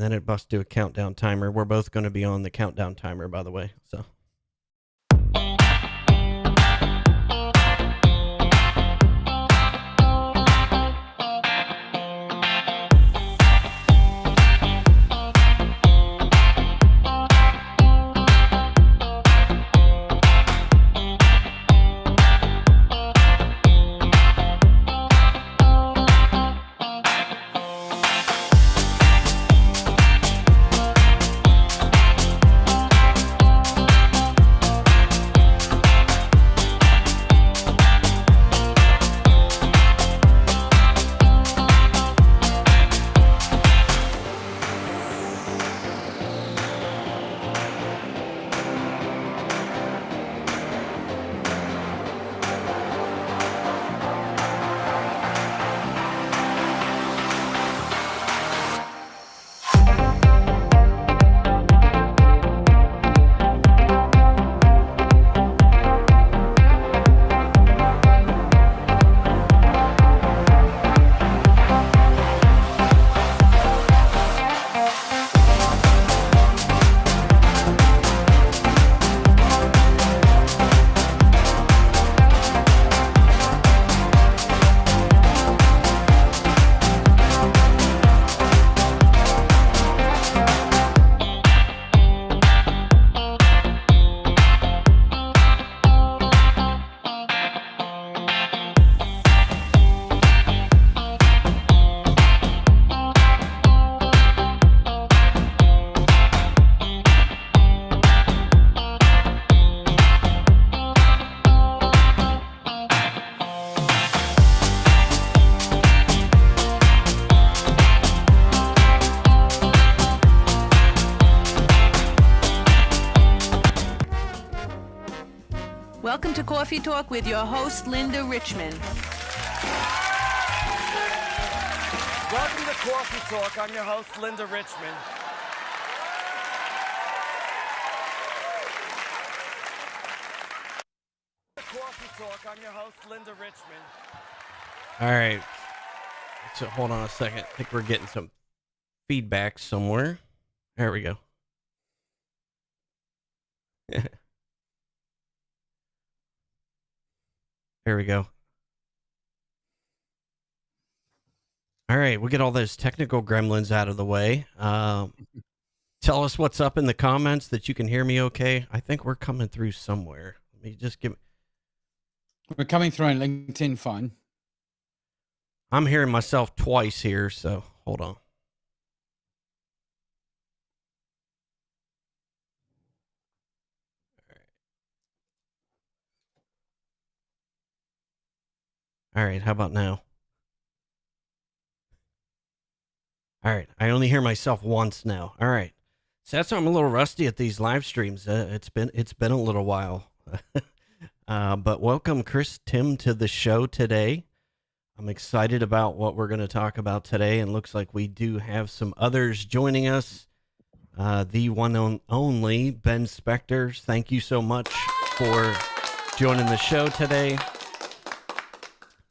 Then it busts to a countdown timer. We're both going to be on the countdown timer, by the way. So. Welcome to Coffee Talk with your host, Linda Richmond. Welcome to Coffee Talk. I'm your host, Linda Richmond. Coffee Talk. I'm your host, Linda Richmond. All right. So hold on a second. I think we're getting some feedback somewhere. There we go. There we go. All right, we'll get all those technical gremlins out of the way. Tell us what's up in the comments that you can hear me okay. I think we're coming through somewhere. Let me just give. We're coming through on LinkedIn fine. I'm hearing myself twice here, so hold on. All right, how about now? All right, I only hear myself once now. All right, so that's why I'm a little rusty at these live streams. It's been a little while, but welcome, Chris, Tim, to the show today. I'm excited about what we're going to talk about today, and looks like we do have some others joining us. The one and only Ben Spector. Thank you so much for joining the show today.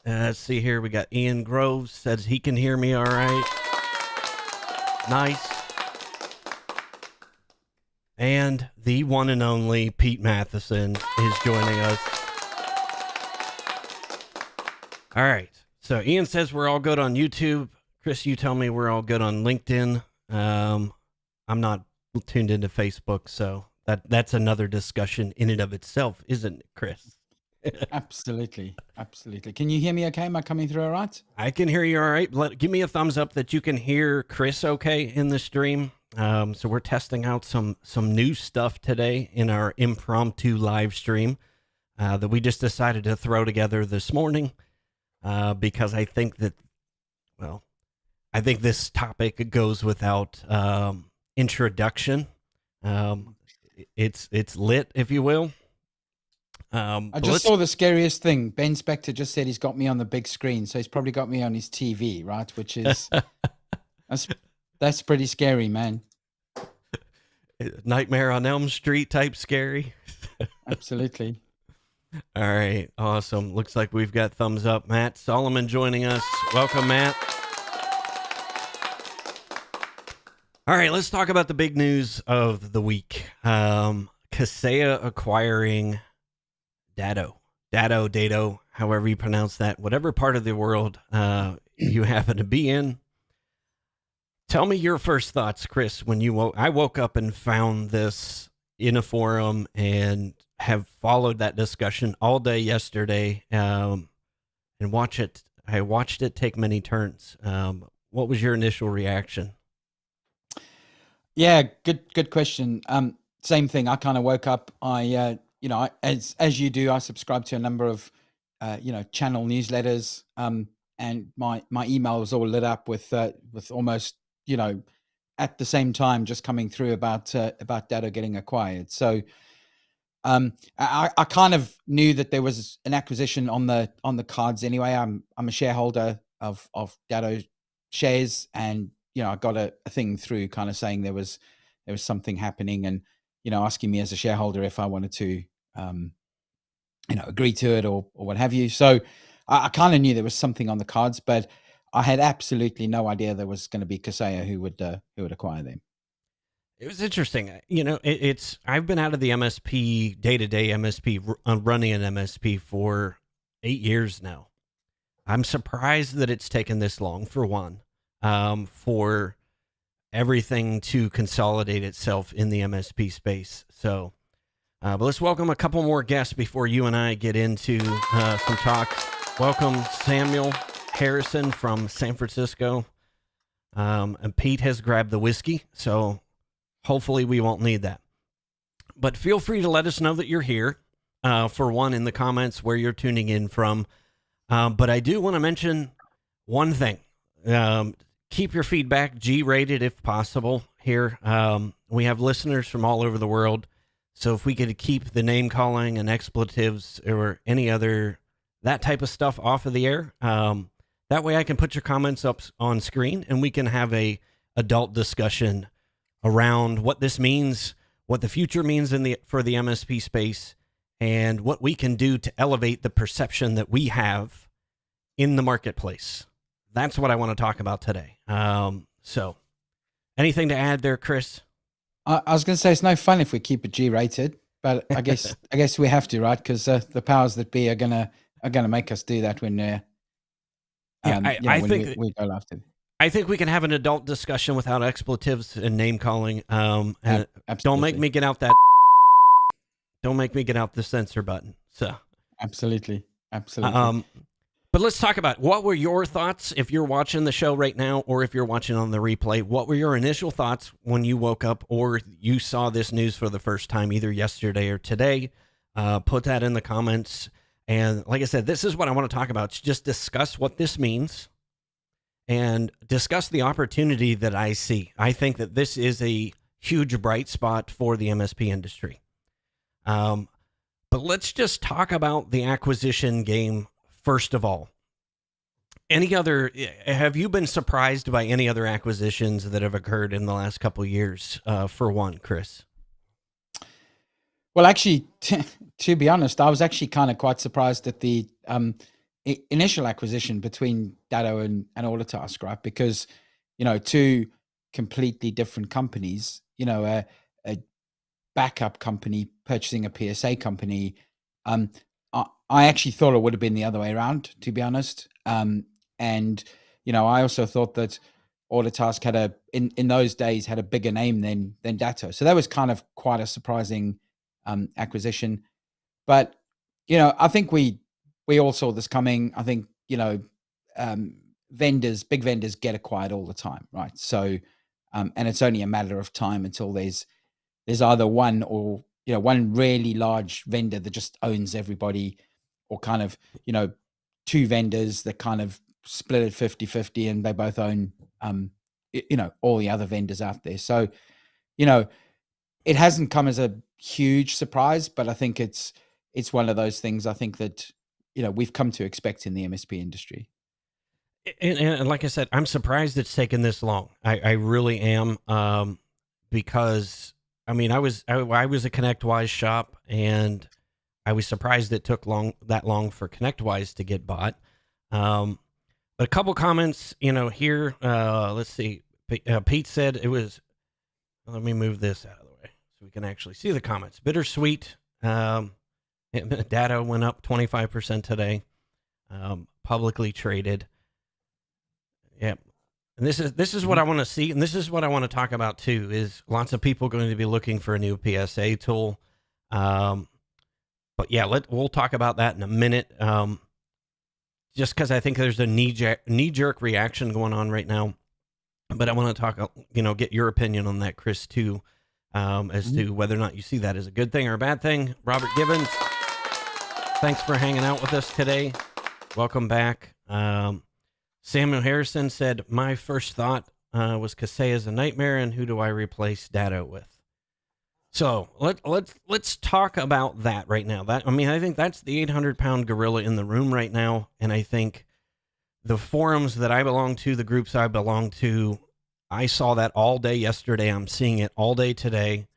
Let's see here. We got Ian Groves says he can hear me all right. Nice. And the one and only Pete Matheson is joining us. All right. So Ian says we're all good on YouTube. Chris, you tell me we're all good on LinkedIn. I'm not tuned into Facebook, so that's another discussion in and of itself, isn't it, Chris? Absolutely. Can you hear me okay? Am I coming through all right? I can hear you all right. Give me a thumbs up that you can hear Chris okay in the stream. So we're testing out some new stuff today in our impromptu live stream that we just decided to throw together this morning because I think that, I think this topic goes without introduction. It's lit, if you will. I just saw the scariest thing. Ben Spector just said he's got me on the big screen, so he's probably got me on his TV, right? Which is that's pretty scary, man. Nightmare on Elm Street type scary. Absolutely. All right, awesome. Looks like we've got thumbs up. Matt Solomon joining us. Welcome, Matt. All right, let's talk about the big news of the week. Kaseya acquiring Datto, however you pronounce that, whatever part of the world you happen to be in. Tell me your first thoughts, Chris, when you woke. I woke up and found this in a forum and have followed that discussion all day yesterday, and I watched it take many turns. What was your initial reaction? Yeah, good question. Same thing. I kind of woke up. As you do, I subscribe to a number of, channel newsletters. And my email was all lit up with almost, at the same time just coming through about Datto getting acquired. So, I kind of knew that there was an acquisition on the cards anyway. I'm a shareholder of Datto shares, and I got a thing through kind of saying there was something happening, and asking me as a shareholder if I wanted to agree to it or what have you. So I kind of knew there was something on the cards, but I had absolutely no idea there was going to be Kaseya who would acquire them. It was interesting. I've been out of the MSP, day-to-day MSP, running an MSP for 8 years now. I'm surprised that it's taken this long, for one, for everything to consolidate itself in the MSP space. So, but let's welcome a couple more guests before you and I get into some talk. Welcome Samuel Harrison from San Francisco. And Pete has grabbed the whiskey, so hopefully we won't need that. But feel free to let us know that you're here, for one, in the comments where you're tuning in from. But I do want to mention one thing. Keep your feedback G-rated if possible here. We have listeners from all over the world, so if we could keep the name calling and expletives or any other that type of stuff off of the air, that way I can put your comments up on screen and we can have a adult discussion around what this means, what the future means for the MSP space, and what we can do to elevate the perception that we have in the marketplace. That's what I want to talk about today. So anything to add there, Chris? I was going to say it's no fun if we keep it G-rated, but I guess we have to, right? Because the powers that be are gonna make us do that when I think we go after. I think we can have an adult discussion without expletives and name calling. And don't make me get out that. Don't make me get out the censor button. So absolutely. But let's talk about what were your thoughts if you're watching the show right now, or if you're watching on the replay. What were your initial thoughts when you woke up or you saw this news for the first time, either yesterday or today? Put that in the comments. And like I said, this is what I want to talk about. Just discuss what this means and discuss the opportunity that I see. I think that this is a huge bright spot for the MSP industry. But let's just talk about the acquisition game first of all. Have you been surprised by any other acquisitions that have occurred in the last couple of years, for one, Chris? Well, actually, to be honest, I was actually kind of quite surprised at the initial acquisition between Datto and Autotask, right? Because, two completely different companies, a backup company purchasing a PSA company. I actually thought it would have been the other way around, to be honest. And, I also thought that Autotask had in those days had a bigger name than Datto. So that was kind of quite a surprising acquisition. But, I think we all saw this coming. I think, big vendors get acquired all the time, right? So, and it's only a matter of time until there's either one or, one really large vendor that just owns everybody, or kind of, two vendors that kind of split it 50-50 and they both own, all the other vendors out there. So, it hasn't come as a huge surprise, but I think it's one of those things I think that, we've come to expect in the MSP industry. And like I said, I'm surprised it's taken this long. I really am, because I mean, I was a ConnectWise shop, and I was surprised it took that long for ConnectWise to get bought. But a couple comments, here. Let's see. Pete said it was Let me move this out of the way so we can actually see the comments. Bittersweet. Datto went up 25% today. Publicly traded. Yep. And this is what I want to see, and this is what I want to talk about too. Is lots of people going to be looking for a new PSA tool? But yeah, we'll talk about that in a minute. Just because I think there's a knee-jerk reaction going on right now. But I want to talk, get your opinion on that, Chris, too, as to whether or not you see that as a good thing or a bad thing. Robert Gibbons, thanks for hanging out with us today. Welcome back. Samuel Harrison said, my first thought was Kaseya is a nightmare, and who do I replace Datto with? So let's talk about that right now. I think that's the 800-pound gorilla in the room right now, and I think the forums that I belong to, the groups I belong to, I saw that all day yesterday. I'm seeing it all day today.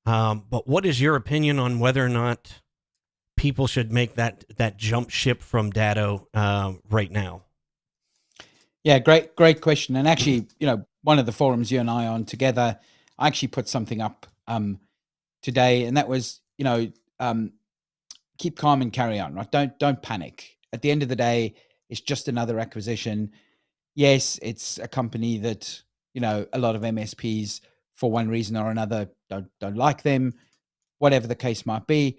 But what is your opinion on whether or not people should make that jump ship from Datto right now? Yeah, great question. And actually, one of the forums you and I are on together, I actually put something up today, and that was, keep calm and carry on, right? Don't panic. At the end of the day, it's just another acquisition. Yes, it's a company that, a lot of MSPs, for one reason or another, don't like them, whatever the case might be.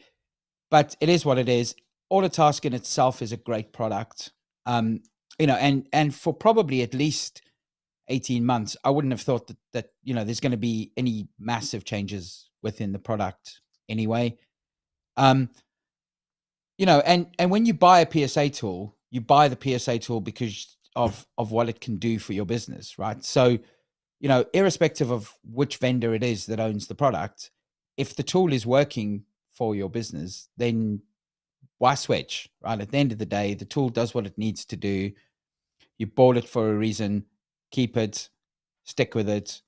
But it is what it is. Autotask in itself is a great product. And for probably at least 18 months, I wouldn't have thought that there's going to be any massive changes within the product anyway. And when you buy a PSA tool, you buy the PSA tool because of what it can do for your business, right? So, irrespective of which vendor it is that owns the product, if the tool is working for your business, then why switch, right? At the end of the day, the tool does what it needs to do. You bought it for a reason. Keep it, stick with it,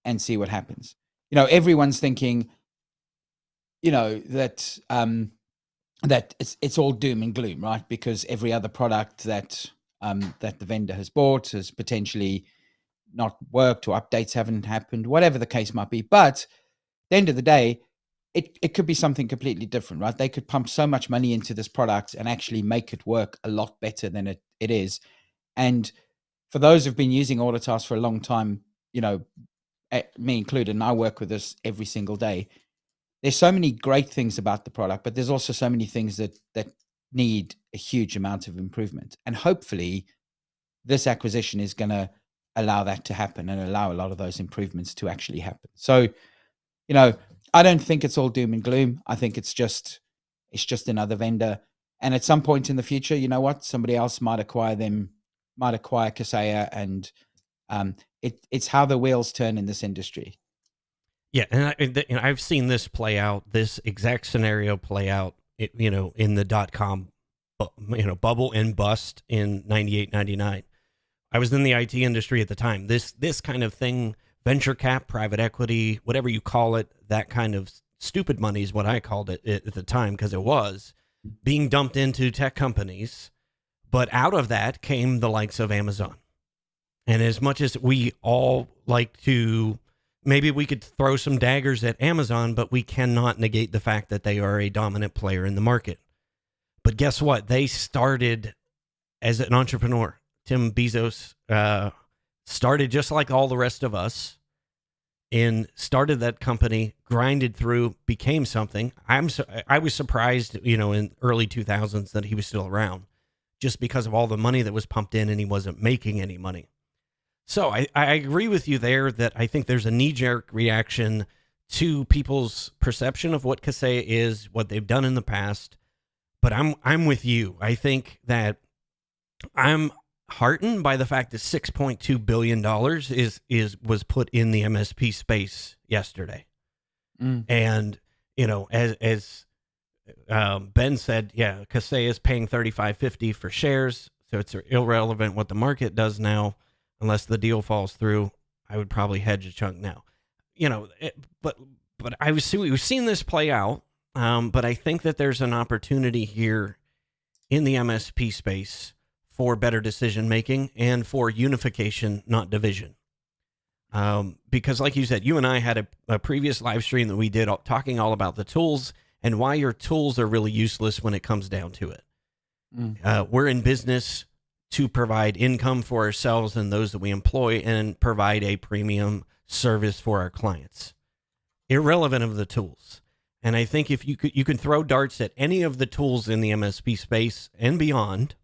and see what happens. Everyone's thinking, that that it's all doom and gloom, right? Because every other product that the vendor has bought has potentially not worked, or updates haven't happened, whatever the case might be. But at the end of the day, it could be something completely different, right? They could pump so much money into this product and actually make it work a lot better than it is. And for those who've been using Autotask for a long time, me included, and I work with this every single day, there's so many great things about the product, but there's also so many things that need a huge amount of improvement. And hopefully this acquisition is going to allow that to happen and allow a lot of those improvements to actually happen. So, I don't think it's all doom and gloom. I think it's just another vendor. And at some point in the future, somebody else might acquire Kaseya, and it's how the wheels turn in this industry. Yeah, and I've seen this play out, this exact scenario play out, in the .com, bubble and bust in 98, 99. I was in the IT industry at the time. This kind of thing, venture cap, private equity, whatever you call it, that kind of stupid money is what I called it at the time, because it was being dumped into tech companies. But out of that came the likes of Amazon. And as much as we all like to, maybe we could throw some daggers at Amazon, but we cannot negate the fact that they are a dominant player in the market. But guess what? They started as an entrepreneur. Tim Bezos started just like all the rest of us, and started that company, grinded through, became something. I was surprised, in early 2000s that he was still around, just because of all the money that was pumped in, and he wasn't making any money. So I agree with you there that I think there's a knee-jerk reaction to people's perception of what Kaseya is, what they've done in the past. But I'm with you. I think that I'm heartened by the fact that $6.2 billion was put in the MSP space yesterday. And, as Ben said, yeah, Kaseya is paying $35.50 for shares. So it's irrelevant what the market does now. Unless the deal falls through, I would probably hedge a chunk now. But we've seen this play out. But I think that there's an opportunity here in the MSP space for better decision making and for unification, not division. Because like you said, you and I had a previous live stream that we did talking all about the tools and why your tools are really useless when it comes down to it. We're in business to provide income for ourselves and those that we employ and provide a premium service for our clients, irrelevant of the tools. And I think if you can throw darts at any of the tools in the MSP space and beyond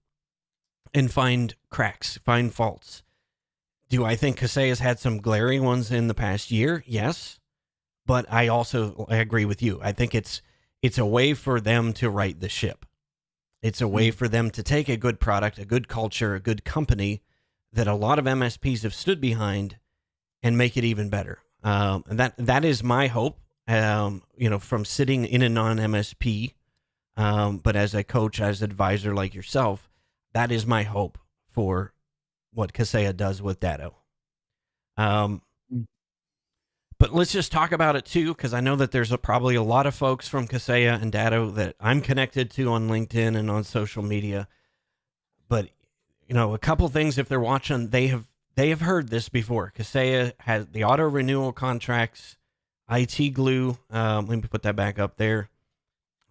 and find cracks, find faults. Do I think Kaseya's had some glaring ones in the past year? Yes. But I agree with you. I think it's a way for them to right the ship. It's a way for them to take a good product, a good culture, a good company that a lot of MSPs have stood behind and make it even better. And that is my hope, from sitting in a non-MSP, but as a coach, as an advisor like yourself, that is my hope for what Kaseya does with Datto. But let's just talk about it too, because I know that there's probably a lot of folks from Kaseya and Datto that I'm connected to on LinkedIn and on social media. But a couple things, if they're watching, they have heard this before. Kaseya has the auto renewal contracts, IT glue. Let me put that back up there.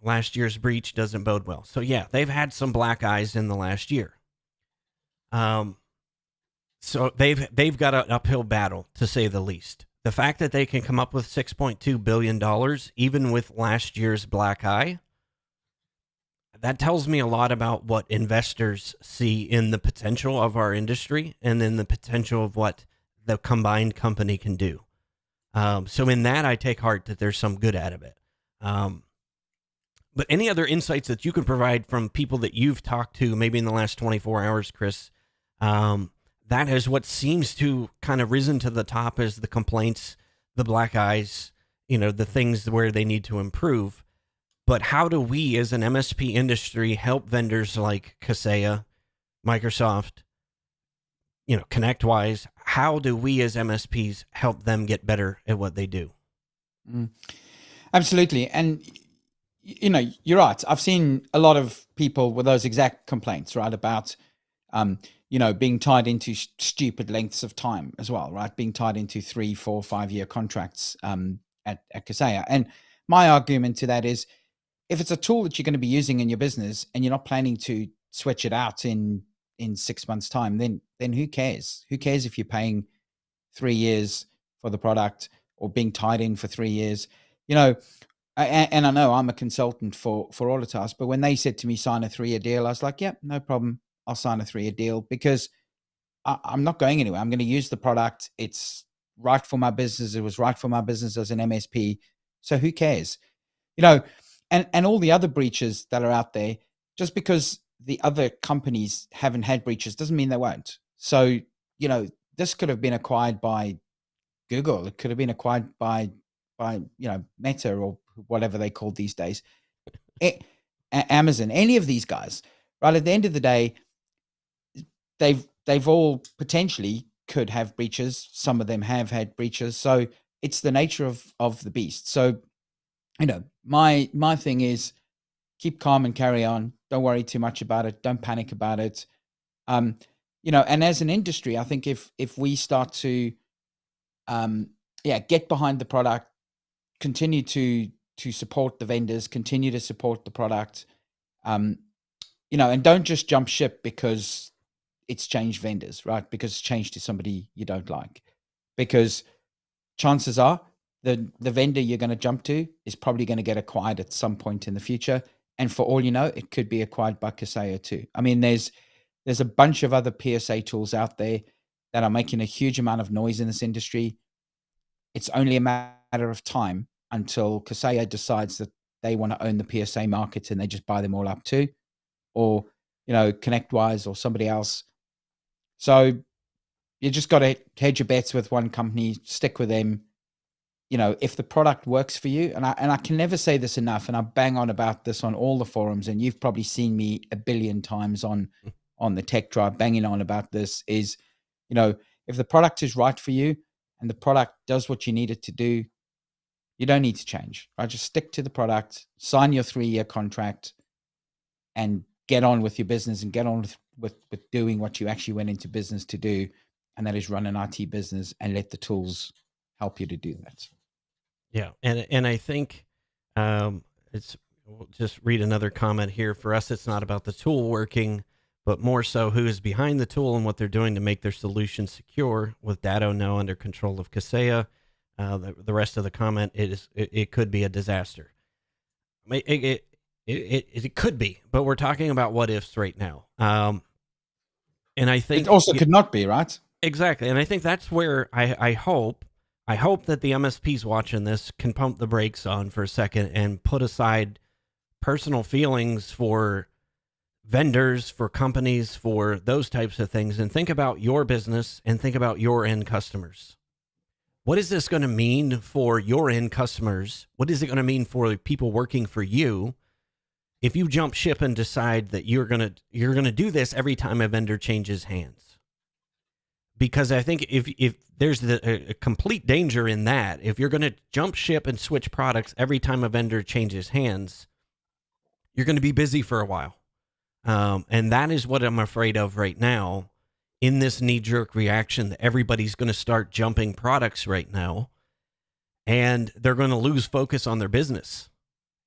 Last year's breach doesn't bode well. So yeah, they've had some black eyes in the last year. So they've got an uphill battle, to say the least. The fact that they can come up with $6.2 billion, even with last year's black eye, that tells me a lot about what investors see in the potential of our industry and in the potential of what the combined company can do. So in that, I take heart that there's some good out of it. But any other insights that you can provide from people that you've talked to, maybe in the last 24 hours, Chris, that is what seems to kind of risen to the top as the complaints, the black eyes, the things where they need to improve. But how do we as an MSP industry help vendors like Kaseya, Microsoft, ConnectWise? How do we as MSPs help them get better at what they do? Absolutely. And, you're right. I've seen a lot of people with those exact complaints, right? About, being tied into stupid lengths of time as well, right? Being tied into 3, 4, 5-year contracts at Kaseya. And my argument to that is, if it's a tool that you're going to be using in your business and you're not planning to switch it out in 6 months' time, then who cares? Who cares if you're paying 3 years for the product or being tied in for 3 years? And I know I'm a consultant for Auditas, but when they said to me, sign a 3-year deal, I was like, yeah, no problem. I'll sign a 3-year deal because I'm not going anywhere. I'm going to use the product. It's right for my business. It was right for my business as an MSP. So who cares? And all the other breaches that are out there, just because the other companies haven't had breaches doesn't mean they won't. So, this could have been acquired by Google. It could have been acquired by Meta or whatever they call these days. Amazon, any of these guys, right? At the end of the day, they've all potentially could have breaches. Some of them have had breaches. So it's the nature of the beast. So, my thing is keep calm and carry on. Don't worry too much about it. Don't panic about it. And as an industry, I think if we start to, get behind the product, continue to support the vendors, continue to support the product, and don't just jump ship because it's changed vendors, right? Because it's changed to somebody you don't like, because chances are the vendor you're going to jump to is probably going to get acquired at some point in the future. And for all you know, it could be acquired by Kaseya too. I mean, there's a bunch of other PSA tools out there that are making a huge amount of noise in this industry. It's only a matter of time until Kaseya decides that they want to own the PSA market and they just buy them all up too, or, ConnectWise or somebody else. So you just got to hedge your bets with one company, stick with them. If the product works for you, and I can never say this enough, and I bang on about this on all the forums, and you've probably seen me a billion times on the Tech Drive banging on about this, is, if the product is right for you and the product does what you need it to do, you don't need to change, right? Just stick to the product, sign your 3-year contract, and get on with your business and get on with doing what you actually went into business to do. and that is run an IT business and let the tools help you to do that. Yeah, and I think it's we'll just read another comment here. For us, it's not about the tool working, but more so who is behind the tool and what they're doing to make their solution secure. With Datto now under control of Kaseya, the rest of the comment it could be a disaster. I mean, it could be, but we're talking about what ifs right now. And I think it also could not be, right? Exactly, and I think that's where I hope that the MSPs watching this can pump the brakes on for a second and put aside personal feelings for vendors, for companies, for those types of things, and think about your business and think about your end customers. What is this going to mean for your end customers? What is it going to mean for the people working for you if you jump ship and decide that you're gonna do this every time a vendor changes hands? Because I think if there's a complete danger in that, if you're going to jump ship and switch products every time a vendor changes hands, you're going to be busy for a while. And that is what I'm afraid of right now in this knee-jerk reaction that everybody's going to start jumping products right now, and they're going to lose focus on their business.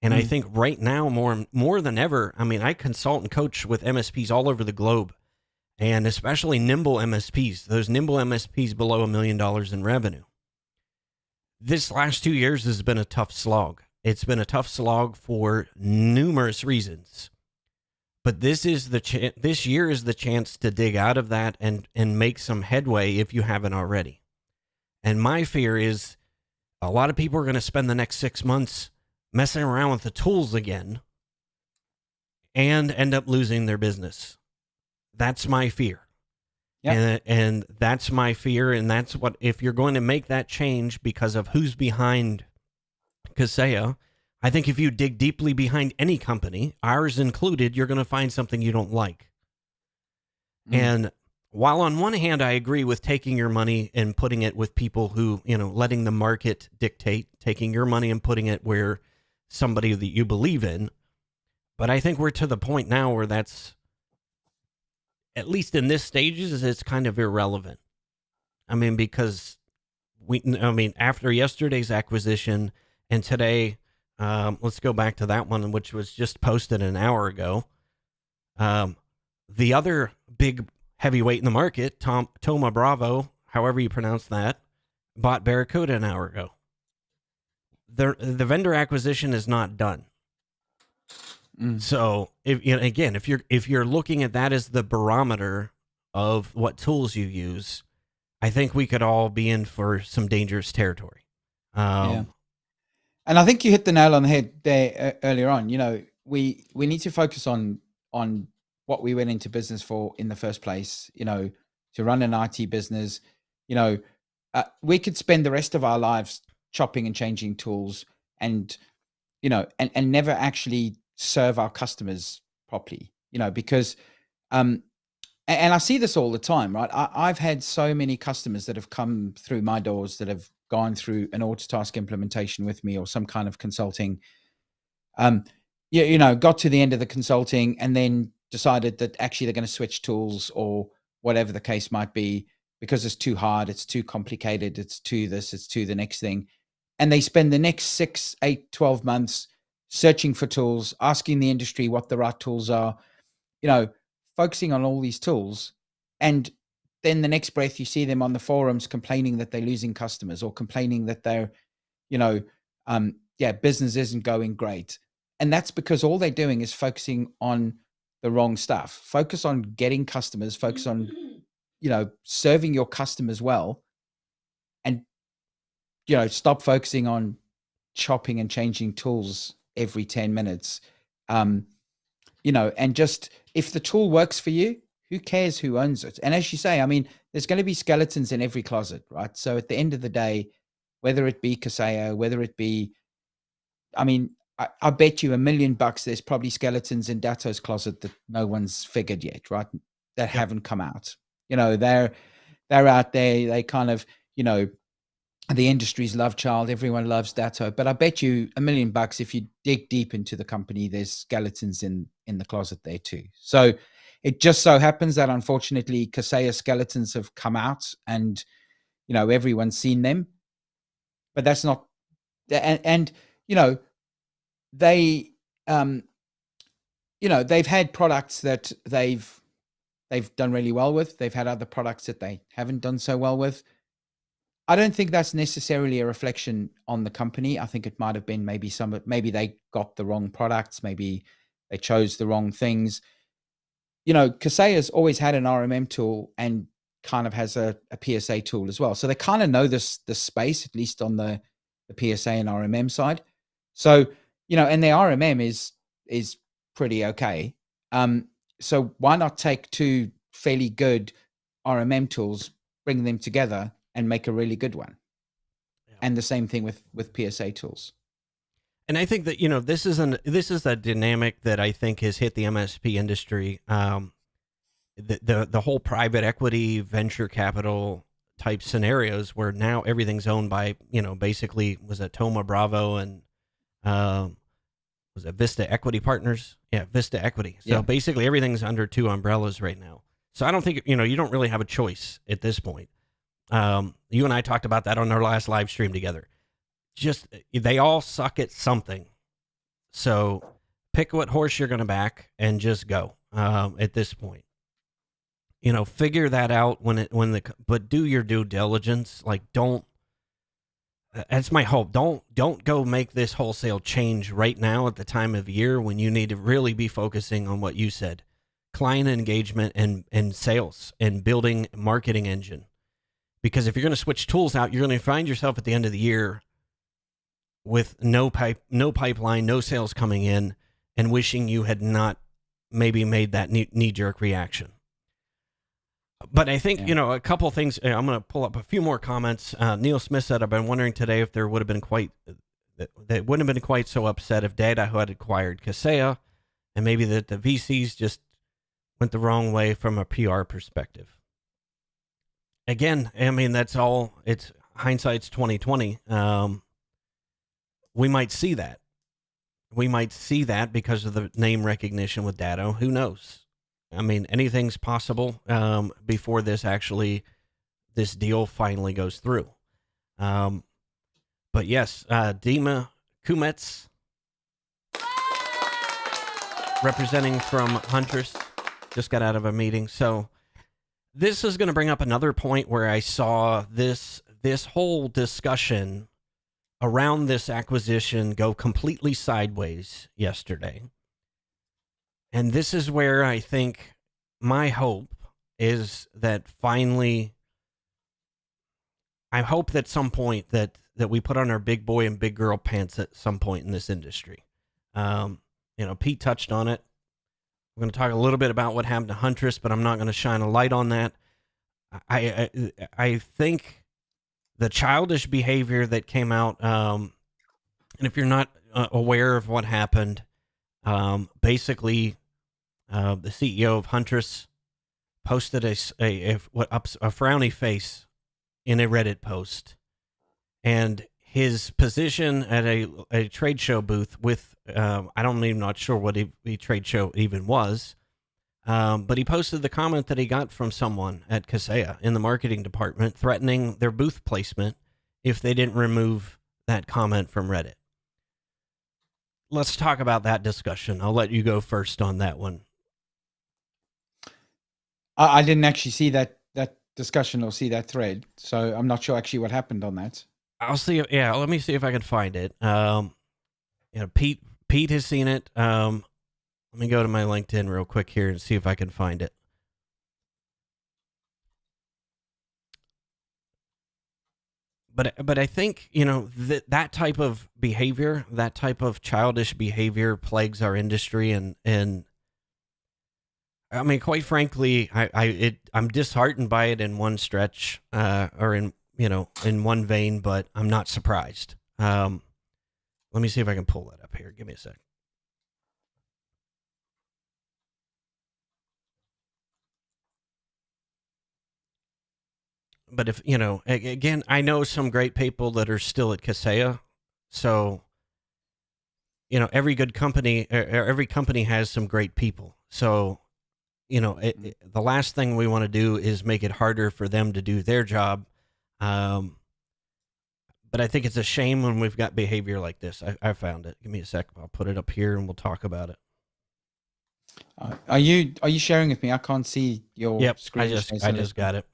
And I think right now, more than ever, I mean, I consult and coach with MSPs all over the globe, and especially nimble MSPs, those nimble MSPs below $1 million in revenue. This last 2 years has been a tough slog. It's been a tough slog for numerous reasons. But this is this year is the chance to dig out of that and make some headway if you haven't already. And my fear is a lot of people are going to spend the next 6 months messing around with the tools again and end up losing their business. That's my fear. Yep. And that's my fear. And that's what, if you're going to make that change because of who's behind Kaseya, I think if you dig deeply behind any company, ours included, you're going to find something you don't like. And while on one hand, I agree with taking your money and putting it with people who, letting the market dictate, taking your money and putting it where somebody that you believe in. But I think we're to the point now where that's, at least in this stages, it's kind of irrelevant. I mean, because after yesterday's acquisition and today, let's go back to that one, which was just posted an hour ago. The other big heavyweight in the market, Thoma Bravo, however you pronounce that, bought Barracuda an hour ago. The vendor acquisition is not done. So if you're looking at that as the barometer of what tools you use, I think we could all be in for some dangerous territory. And I think you hit the nail on the head there earlier on. We need to focus on what we went into business for in the first place. To run an IT business. We could spend the rest of our lives chopping and changing tools, and never actually serve our customers properly. Because and I see this all the time, right? I've had so many customers that have come through my doors that have gone through an Autotask implementation with me or some kind of consulting, got to the end of the consulting and then decided that actually they're going to switch tools or whatever the case might be because it's too hard, it's too complicated, it's too this, it's too the next thing. And they spend the next 6, 8, 12 months searching for tools, asking the industry what the right tools are, focusing on all these tools. And then the next breath, you see them on the forums complaining that they're losing customers or complaining that they're, business isn't going great. And that's because all they're doing is focusing on the wrong stuff. Focus on getting customers, focus on, serving your customers well, and, stop focusing on chopping and changing tools every 10 minutes. And just, if the tool works for you, who cares who owns it? And as you say, there's going to be skeletons in every closet, right? So at the end of the day, whether it be Kaseya, whether it be, I bet you $1 million there's probably skeletons in Datto's closet that no one's figured yet, right? That haven't come out. They're out there. They kind of, the industry's love child. Everyone loves Datto, but I bet you $1 million if you dig deep into the company, there's skeletons in the closet there too. So It just so happens that unfortunately Kaseya skeletons have come out, and everyone's seen them. But that's not, and they they've had products that they've done really well with. They've had other products that they haven't done so well with. I don't think that's necessarily a reflection on the company. I think it might have been maybe they got the wrong products, maybe they chose the wrong things. Kaseya's always had an RMM tool and kind of has a PSA tool as well. So they kind of know the space, at least on the PSA and RMM side. So, and their RMM is pretty okay. So why not take two fairly good RMM tools, bring them together and make a really good one? Yeah. And the same thing with PSA tools. And I think that, this is a dynamic that I think has hit the MSP industry. The whole private equity, venture capital type scenarios where now everything's owned by, basically was it Thoma Bravo and was it Vista Equity Partners? Yeah, Vista Equity. So basically everything's under two umbrellas right now. So I don't think, you don't really have a choice at this point. You and I talked about that on our last live stream together. Just, they all suck at something. So pick what horse you're going to back and just go, at this point. Figure that out but do your due diligence. Like, that's my hope. Don't go make this wholesale change right now at the time of year when you need to really be focusing on what you said, client engagement and sales and building a marketing engine. Because if you're going to switch tools out, you're going to find yourself at the end of the year with no pipeline, no sales coming in, and wishing you had not maybe made that knee-jerk reaction. But I think, a couple of things. I'm going to pull up a few more comments. Neil Smith said, I've been wondering today if there would have been they wouldn't have been quite so upset if Datto had acquired Kaseya, and maybe that the VCs just went the wrong way from a PR perspective. Again, I mean, it's hindsight's 2020. We might see that. We might see that because of the name recognition with Datto. Who knows? I mean, anything's possible before this deal finally goes through. But yes, Dima Kumets, representing from Huntress, just got out of a meeting. So this is going to bring up another point where I saw this whole discussion around this acquisition go completely sideways yesterday. And this is where I think my hope is that finally, I hope that some point that we put on our big boy and big girl pants at some point in this industry. Pete touched on it. We're going to talk a little bit about what happened to Huntress, but I'm not going to shine a light on that. I think the childish behavior that came out, and if you're not aware of what happened, basically, the CEO of Huntress posted a frowny face in a Reddit post, and his position at a trade show booth with not sure what a trade show even was, but he posted the comment that he got from someone at Kaseya in the marketing department threatening their booth placement if they didn't remove that comment from Reddit. Let's talk about that discussion. I'll let you go first on that one. I didn't actually see that discussion or see that thread, so I'm not sure actually what happened on that. I'll see. Yeah, let me see if I can find it. Pete has seen it. Let me go to my LinkedIn real quick here and see if I can find it. But I think, that type of behavior, that type of childish behavior plagues our industry. And I mean, quite frankly, I'm disheartened by it in one stretch, or in one vein, but I'm not surprised. Let me see if I can pull that up here. Give me a sec. But if, again, I know some great people that are still at Kaseya. So, every good company, every company has some great people. So, the last thing we want to do is make it harder for them to do their job. But I think it's a shame when we've got behavior like this. I found it. Give me a sec. I'll put it up here and we'll talk about it. Are you sharing with me? I can't see your screen. I just got it.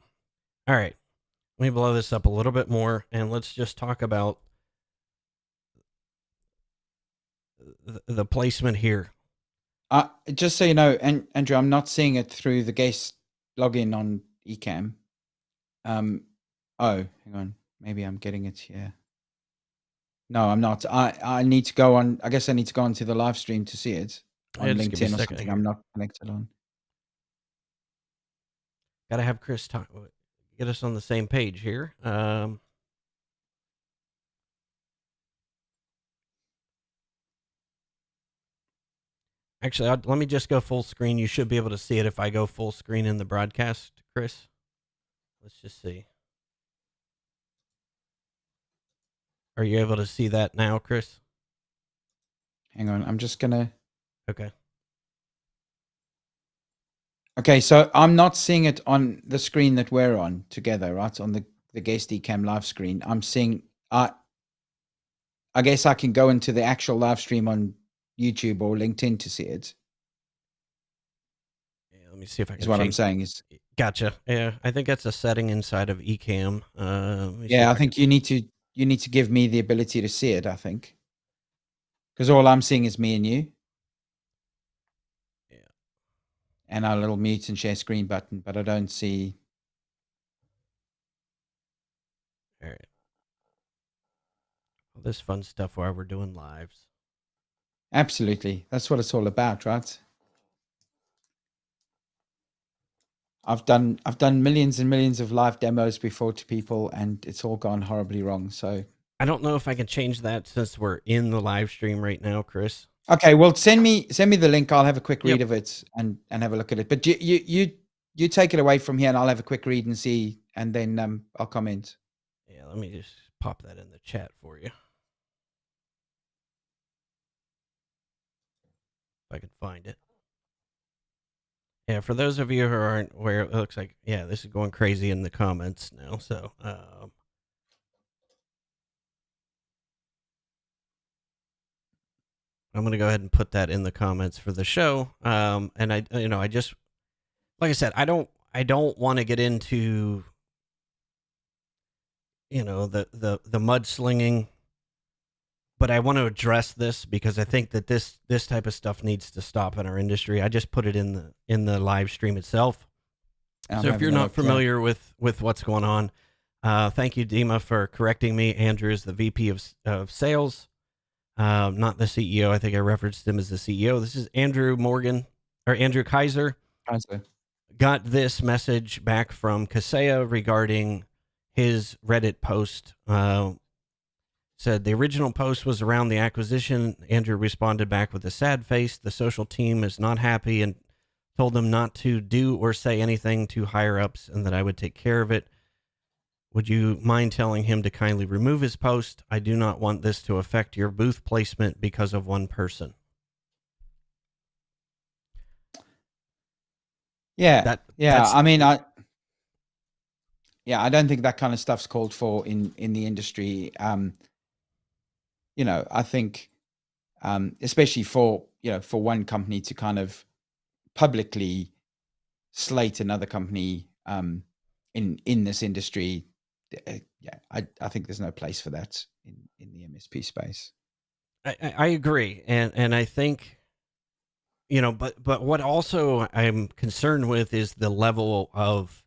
All right. Let me blow this up a little bit more and let's just talk about the placement here. Just so you know, Andrew, I'm not seeing it through the guest login on Ecamm. Oh, hang on. Maybe I'm getting it here. No, I'm not. I need to go on. I guess I need to go onto the live stream to see it on LinkedIn or something. Here. I'm not connected on. Got to have Chris get us on the same page here. Actually, let me just go full screen. You should be able to see it if I go full screen in the broadcast, Chris. Let's just see. Are you able to see that now, Chris? Hang on. I'm just going to. Okay. Okay, so I'm not seeing it on the screen that we're on together, right? On the guest Ecamm live screen. I'm seeing, I guess I can go into the actual live stream on YouTube or LinkedIn to see it. Yeah, let me see if I can. Is what I'm saying is. Gotcha. Yeah, I think that's a setting inside of Ecamm. Yeah, I think you need to give me the ability to see it. I think because all I'm seeing is me and you. Yeah. And our little mute and share screen button, but I don't see. All right. All this fun stuff while we're doing lives. Absolutely. That's what it's all about, right? I've done millions and millions of live demos before to people and it's all gone horribly wrong. So I don't know if I can change that since we're in the live stream right now, Chris. Okay, well send me the link. I'll have a quick read of it and have a look at it. But you take it away from here and I'll have a quick read and see and then I'll comment. Yeah, let me just pop that in the chat for you. If I can find it. Yeah, for those of you who aren't aware, it looks like, yeah, this is going crazy in the comments now. So, I'm going to go ahead and put that in the comments for the show. And I just, like I said, I don't want to get into, the mudslinging, but I want to address this because I think that this type of stuff needs to stop in our industry. I just put it in the live stream itself. So if you're not familiar with what's going on, thank you, Dima, for correcting me. Andrew is the VP of sales, not the CEO. I think I referenced him as the CEO. This is Andrew Kaiser. Got this message back from Kaseya regarding his Reddit post. Said the original post was around the acquisition. Andrew responded back with a sad face. The social team is not happy and told them not to do or say anything to higher ups and that I would take care of it. Would you mind telling him to kindly remove his post? I do not want this to affect your booth placement because of one person. Yeah. I mean, I don't think that kind of stuff's called for in the industry. I think, especially for one company to kind of publicly slate another company in this industry, I think there's no place for that in the MSP space. I agree, and I think, but what also I'm concerned with is the level of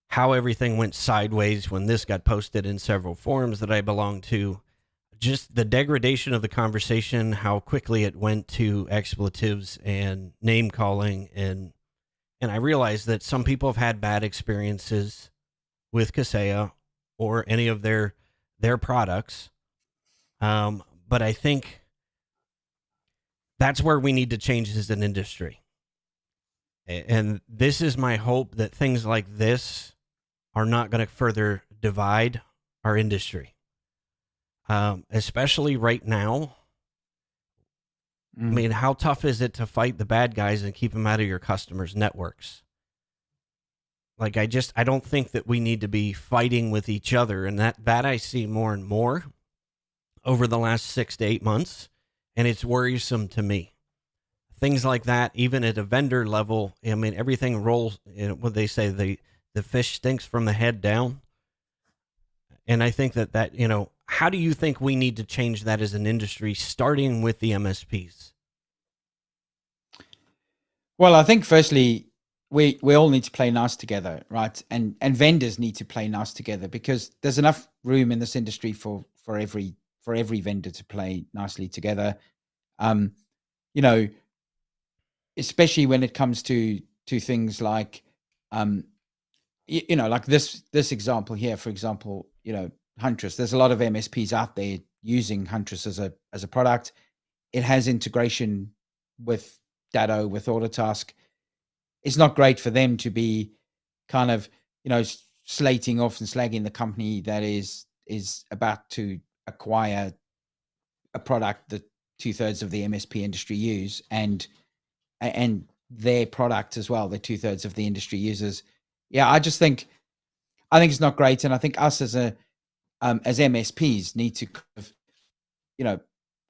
how everything went sideways when this got posted in several forums that I belong to. Just the degradation of the conversation, how quickly it went to expletives and name calling, and I realized that some people have had bad experiences with Kaseya or any of their products. But I think that's where we need to change as an industry. And this is my hope that things like this are not going to further divide our industry. Especially right now, I mean, how tough is it to fight the bad guys and keep them out of your customers' networks? Like, I don't think that we need to be fighting with each other. And that I see more and more over the last 6 to 8 months. And it's worrisome to me. Things like that, even at a vendor level, I mean, everything rolls, what they say, the fish stinks from the head down. And I think that, how do you think we need to change that as an industry, starting with the MSPs? Well, I think firstly, we all need to play nice together, right? And vendors need to play nice together, because there's enough room in this industry for every vendor to play nicely together. Especially when it comes to things like, like this example here, for example, Huntress. There's a lot of MSPs out there using Huntress as a product. It has integration with Datto, with Autotask. It's not great for them to be kind of, slating off and slagging the company that is about to acquire a product that 2/3 of the MSP industry use, and their product as well, that 2/3 of the industry uses. Yeah, I think it's not great. And I think us as MSPs need to kind of,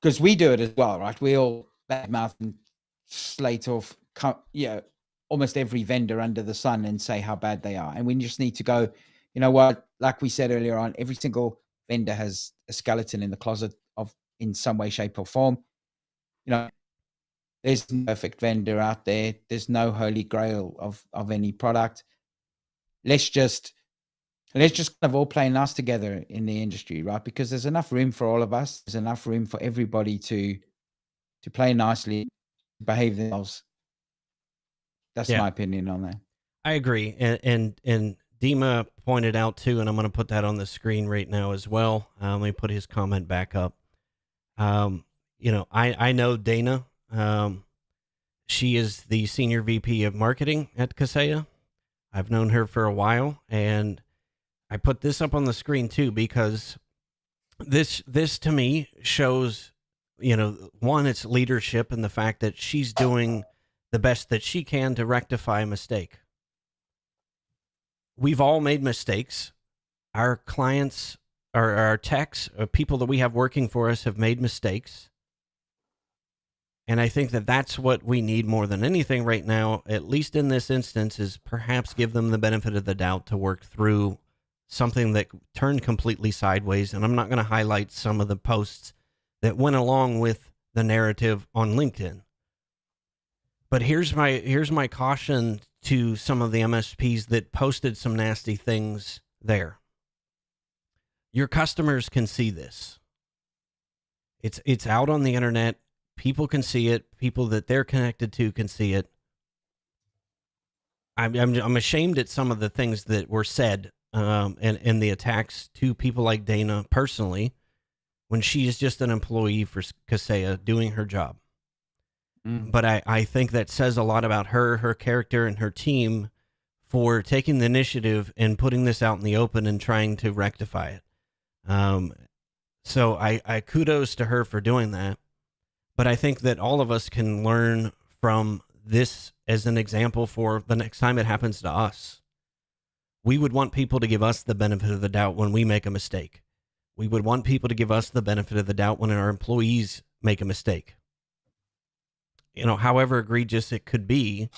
because we do it as well, right? We all badmouth and slate off, almost every vendor under the sun and say how bad they are. And we just need to go, you know what, like we said earlier on, every single vendor has a skeleton in the closet in some way, shape, or form. There's no perfect vendor out there. There's no holy grail of any product. Let's just kind of all play nice together in the industry, right? Because there's enough room for all of us. There's enough room for everybody to play nicely, behave themselves. That's my opinion on that. I agree. And Dima pointed out too, and I'm going to put that on the screen right now as well. Let me put his comment back up. I know Dana. She is the senior VP of marketing at Kaseya. I've known her for a while, and I put this up on the screen too, because this to me shows, one, it's leadership, and the fact that she's doing the best that she can to rectify a mistake. We've all made mistakes. Our clients, our techs, people that we have working for us have made mistakes. And I think that that's what we need more than anything right now, at least in this instance, is perhaps give them the benefit of the doubt to work through something that turned completely sideways. And I'm not going to highlight some of the posts that went along with the narrative on LinkedIn. But here's my caution to some of the MSPs that posted some nasty things there. Your customers can see this. It's out on the internet. People can see it. People that they're connected to can see it. I'm ashamed at some of the things that were said, and the attacks to people like Dana personally, when she is just an employee for Kaseya doing her job. But I think that says a lot about her character, and her team for taking the initiative and putting this out in the open and trying to rectify it. So I kudos to her for doing that. But I think that all of us can learn from this as an example for the next time it happens to us. We would want people to give us the benefit of the doubt when we make a mistake. We would want people to give us the benefit of the doubt when our employees make a mistake. However egregious it could be,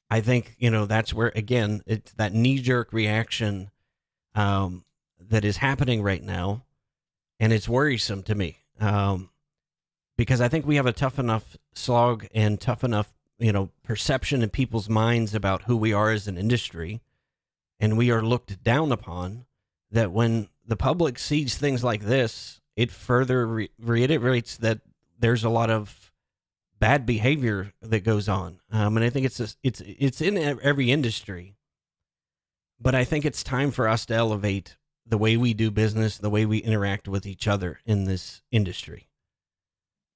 I think, that's where, again, it's that knee-jerk reaction that is happening right now, and it's worrisome to me. Because I think we have a tough enough slog and tough enough, perception in people's minds about who we are as an industry, and we are looked down upon, that when the public sees things like this, it further reiterates that there's a lot of bad behavior that goes on. And I think it's in every industry, but I think it's time for us to elevate the way we do business, the way we interact with each other in this industry.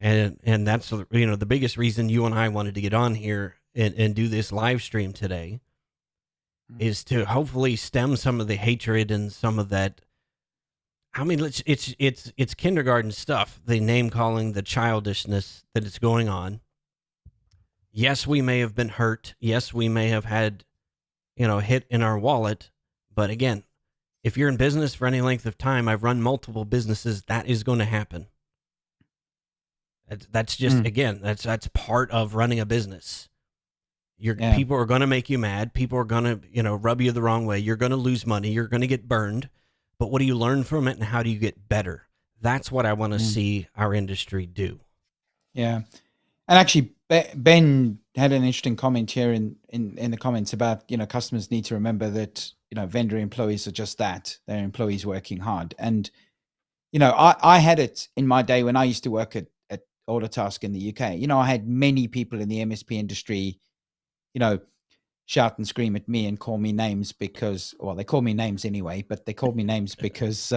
And that's, the biggest reason you and I wanted to get on here and do this live stream today, is to hopefully stem some of the hatred and some of that I mean, it's kindergarten stuff. The name calling, the childishness that is going on. Yes, we may have been hurt. Yes, we may have had, hit in our wallet. But again, if you're in business for any length of time, I've run multiple businesses. That is going to happen. That's just again, that's part of running a business. People are going to make you mad. People are going to, rub you the wrong way. You're going to lose money. You're going to get burned. But what do you learn from it, and how do you get better? That's what I want to see our industry do. Yeah. And actually, Ben had an interesting comment here in the comments about, customers need to remember that, vendor employees are just that. They're employees working hard. And, I had it in my day when I used to work at Autotask in the UK. I had many people in the MSP industry, shout and scream at me and call me names because, well, they call me names anyway, but they called me names because,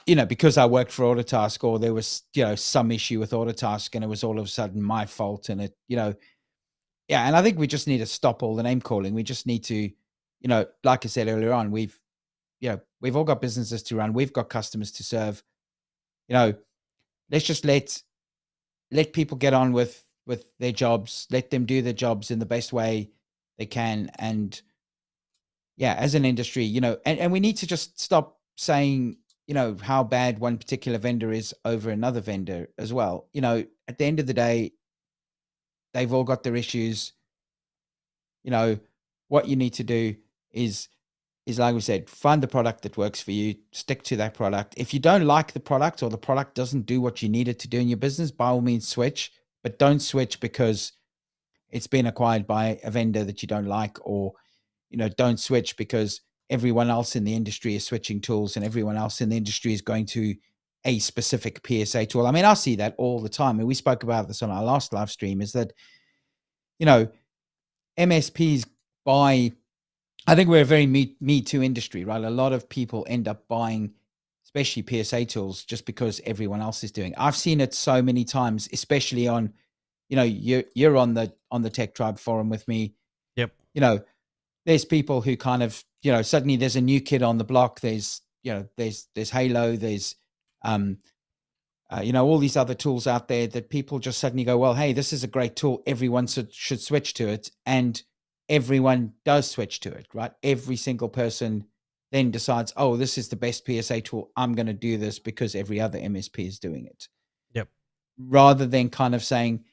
because I worked for Autotask, or there was, some issue with Autotask, and it was all of a sudden my fault. And it, and I think we just need to stop all the name calling. We just need to, like I said earlier on, we've all got businesses to run. We've got customers to serve. Let's just let people get on with their jobs. Let them do their jobs in the best way they can. And as an industry, and we need to just stop saying, how bad one particular vendor is over another vendor as well. At the end of the day, they've all got their issues. What you need to do is like we said, find the product that works for you, stick to that product. If you don't like the product, or the product doesn't do what you need it to do in your business, by all means switch, but don't switch because it's been acquired by a vendor that you don't like, or, don't switch because everyone else in the industry is switching tools and everyone else in the industry is going to a specific PSA tool. I mean, I see that all the time. And we spoke about this on our last live stream, is that, MSPs buy, I think we're a very me too industry, right? A lot of people end up buying, especially PSA tools, just because everyone else is doing. I've seen it so many times, especially on, you're on the Tech Tribe forum with me. Yep. There's people who kind of, suddenly there's a new kid on the block. There's Halo. There's, all these other tools out there that people just suddenly go, well, hey, this is a great tool. Everyone should switch to it. And everyone does switch to it, right? Every single person then decides, oh, this is the best PSA tool. I'm going to do this because every other MSP is doing it. Yep. Rather than kind of saying,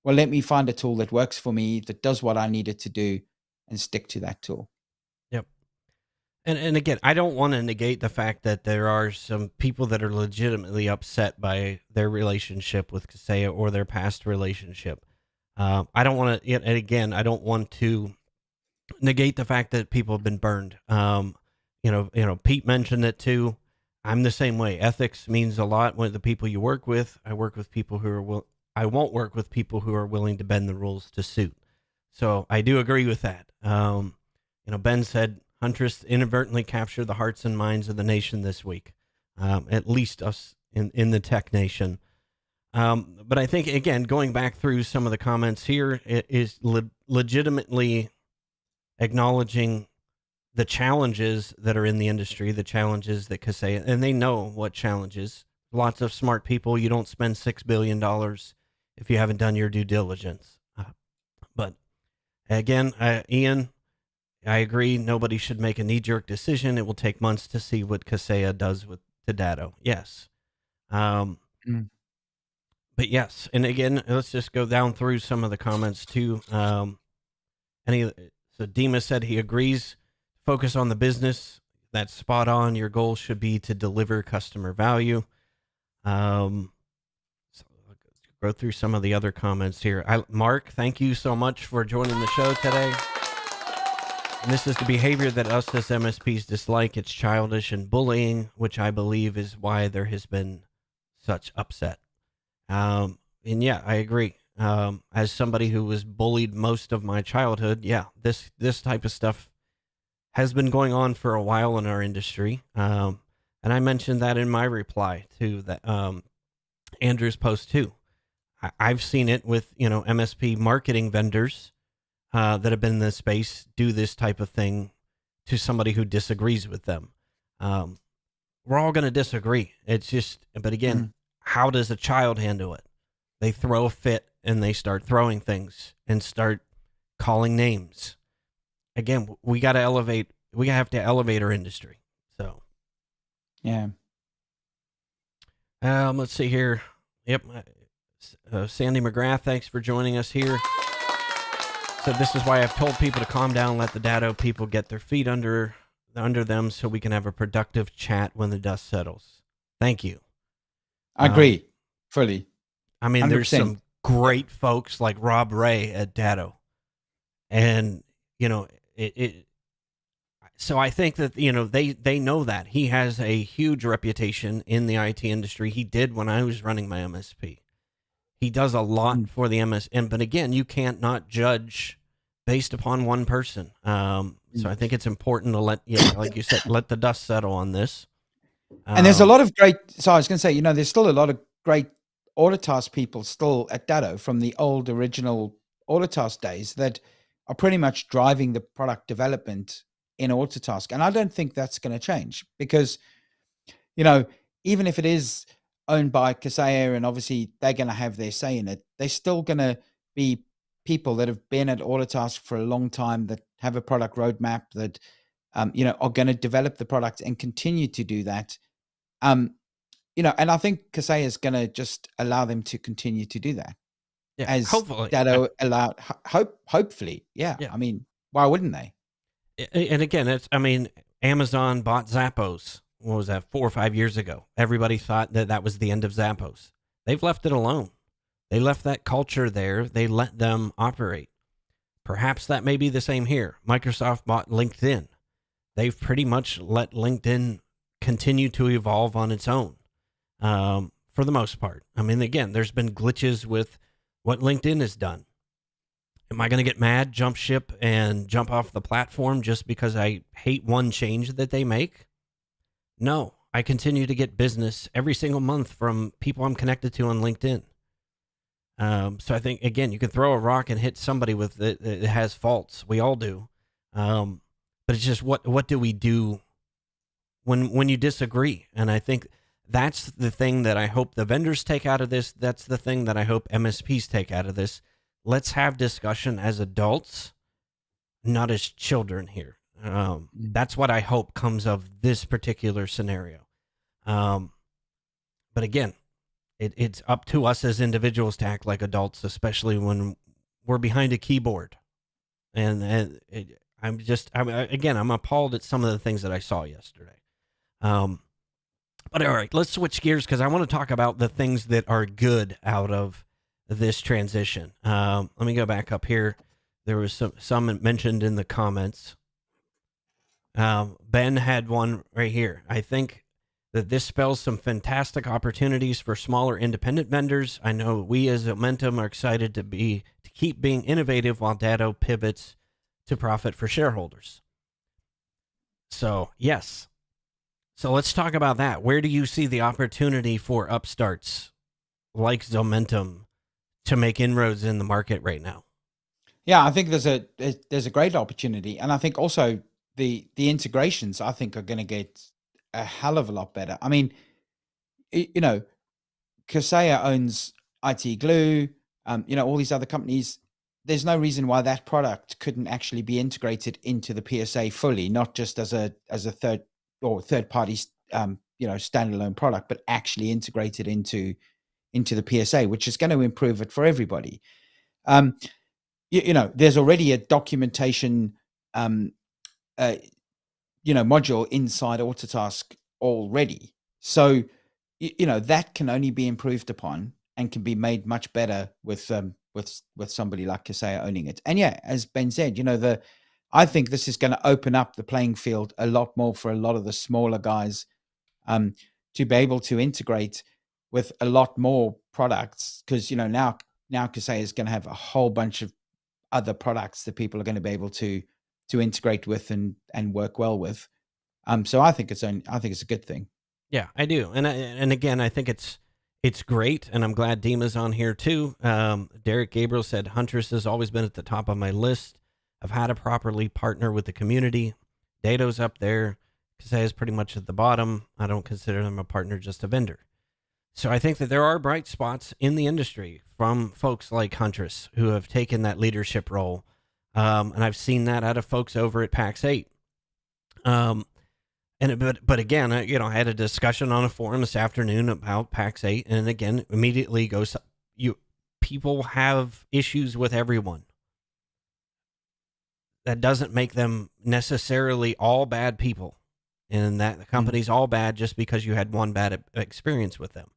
well, let me find a tool that works for me, that does what I need it to do, and stick to that tool. Yep. And again, I don't want to negate the fact that there are some people that are legitimately upset by their relationship with Kaseya or their past relationship. I don't want to, and again, I don't want to negate the fact that people have been burned. Pete mentioned it too. I'm the same way. Ethics means a lot when the people you work with. I work with people who are I won't work with people who are willing to bend the rules to suit. So I do agree with that. Ben said Huntress inadvertently captured the hearts and minds of the nation this week, at least us in the tech nation. But I think, again, going back through some of the comments here, it is legitimately acknowledging the challenges that are in the industry, the challenges that Kaseya, and they know what challenges. Lots of smart people. You don't spend $6 billion if you haven't done your due diligence. But again, Ian, I agree. Nobody should make a knee-jerk decision. It will take months to see what Kaseya does with the Datto. Yes. But yes, and again, let's just go down through some of the comments too. So Dima said he agrees. Focus on the business. That's spot on. Your goal should be to deliver customer value. So let's go through some of the other comments here. Mark, thank you so much for joining the show today. And this is the behavior that us as MSPs dislike. It's childish and bullying, which I believe is why there has been such upset. And yeah, I agree. As somebody who was bullied most of my childhood, yeah, this type of stuff has been going on for a while in our industry. And I mentioned that in my reply to that Andrew's post too. I've seen it with, MSP marketing vendors that have been in this space do this type of thing to somebody who disagrees with them. We're all going to disagree. It's just, but again, how does a child handle it? They throw a fit and they start throwing things and start calling names. Again, we got to elevate. We have to elevate our industry. So, yeah. Let's see here. Yep. Sandy McGrath, thanks for joining us here. So this is why I've told people to calm down, let the Datto people get their feet under them so we can have a productive chat when the dust settles. Thank you. I agree fully. I mean, 100%. There's some great folks like Rob Ray at Datto. And, so I think that, they know that. He has a huge reputation in the IT industry. He did when I was running my MSP. He does a lot for the MSP. But again, you can't not judge based upon one person. So I think it's important to like you said, let the dust settle on this. And there's a lot of great, so I was going to say, there's still a lot of great Autotask people still at Datto from the old original Autotask days that are pretty much driving the product development in Autotask. And I don't think that's going to change because, even if it is owned by Kaseya and obviously they're going to have their say in it, they're still going to be people that have been at Autotask for a long time, that have a product roadmap, that, are going to develop the product and continue to do that. And I think Kaseya is going to just allow them to continue to do that. Yeah, as hopefully. Datto allowed, hopefully. Yeah. I mean, why wouldn't they? And again, Amazon bought Zappos. What was that, 4 or 5 years ago? Everybody thought that was the end of Zappos. They've left it alone. They left that culture there. They let them operate. Perhaps that may be the same here. Microsoft bought LinkedIn. They've pretty much let LinkedIn continue to evolve on its own, for the most part. I mean, again, there's been glitches with what LinkedIn has done. Am I going to get mad, jump ship, and jump off the platform just because I hate one change that they make? No, I continue to get business every single month from people I'm connected to on LinkedIn. So I think, again, you can throw a rock and hit somebody with it. It has faults. We all do. But it's just what do we do when you disagree? And I think that's the thing that I hope the vendors take out of this. That's the thing that I hope MSPs take out of this. Let's have discussion as adults, not as children here. That's what I hope comes of this particular scenario. But again, it's up to us as individuals to act like adults, especially when we're behind a keyboard. And I'm appalled at some of the things that I saw yesterday. But all right, let's switch gears because I want to talk about the things that are good out of this transition. Let me go back up here. There was some mentioned in the comments. Ben had one right here. I think that this spells some fantastic opportunities for smaller independent vendors. I know we as Momentum are excited to keep being innovative while Datto pivots to profit for shareholders. So, yes. So let's talk about that. Where do you see the opportunity for upstarts like Zomentum to make inroads in the market right now? Yeah, I think there's a great opportunity, and I think also the integrations I think are going to get a hell of a lot better. I mean, Kaseya owns IT Glue, all these other companies. There's no reason why that product couldn't actually be integrated into the PSA fully, not just as a third party standalone product, but actually integrated into the PSA, which is going to improve it for everybody. There's already a documentation module inside Autotask already, so that can only be improved upon and can be made much better with somebody like Kaseya owning it. And yeah, as Ben said, I think this is going to open up the playing field a lot more for a lot of the smaller guys to be able to integrate with a lot more products, because now Kaseya is going to have a whole bunch of other products that people are going to be able to integrate with and work well with. So I think it's a good thing. Yeah, I do. And again, I think it's great, and I'm glad Dima's on here too. Derek Gabriel said Huntress has always been at the top of my list of how to properly partner with the community. Datto's up there. Kaseya is pretty much at the bottom. I don't consider them a partner, just a vendor. So I think that there are bright spots in the industry from folks like Huntress who have taken that leadership role. And I've seen that out of folks over at PAX 8. But again, I had a discussion on a forum this afternoon about PAX 8, and again, immediately goes, people have issues with everyone. That doesn't make them necessarily all bad people, and that the company's all bad just because you had one bad experience with them.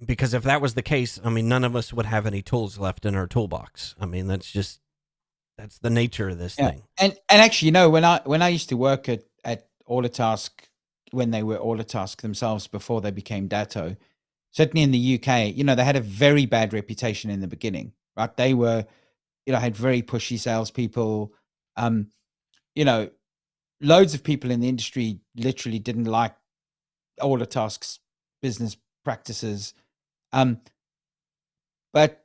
Because if that was the case, I mean, none of us would have any tools left in our toolbox. I mean, that's the nature of this thing. And actually, when I used to work at Autotask, when they were Autotask themselves before they became Datto, certainly in the UK, they had a very bad reputation in the beginning, right? They were, had very pushy salespeople. Loads of people in the industry literally didn't like Autotask's business practices. But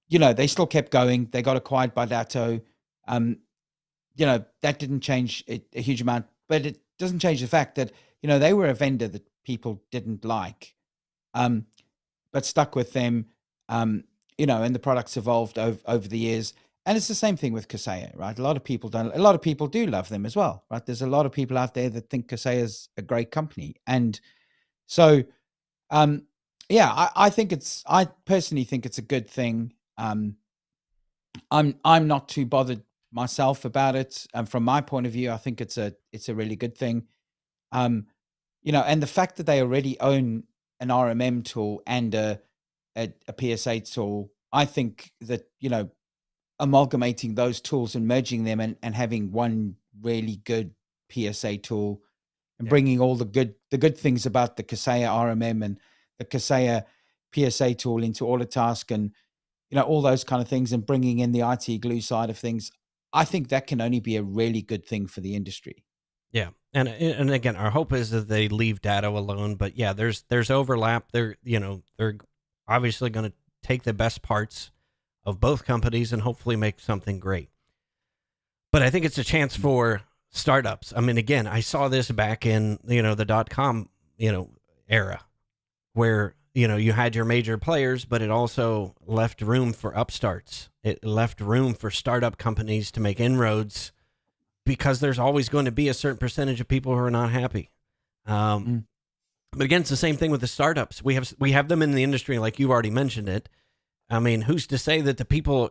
they still kept going. They got acquired by Datto. That didn't change a huge amount, but it doesn't change the fact that, they were a vendor that people didn't like, but stuck with them, and the products evolved over the years. And it's the same thing with Kaseya, right? A lot of people do love them as well, right? There's a lot of people out there that think Kaseya is a great company. And so, I personally think it's a good thing. I'm not too bothered myself about it. From my point of view, I think it's a really good thing. And the fact that they already own an RMM tool and a PSA tool, I think that, amalgamating those tools and merging them and having one really good PSA tool and bringing all the good things about the Kaseya RMM and the Kaseya PSA tool into Autotask and, all those kind of things, and bringing in the IT glue side of things, I think that can only be a really good thing for the industry. Yeah. And again, our hope is that they leave Datto alone, but yeah, there's overlap. They're obviously going to take the best parts of both companies and hopefully make something great. But I think it's a chance for startups. I mean, again, I saw this back in, the .com, era where, you had your major players, but it also left room for upstarts. It left room for startup companies to make inroads, because there's always going to be a certain percentage of people who are not happy. But again, it's the same thing with the startups. We have them in the industry, like you've already mentioned it. I mean, who's to say that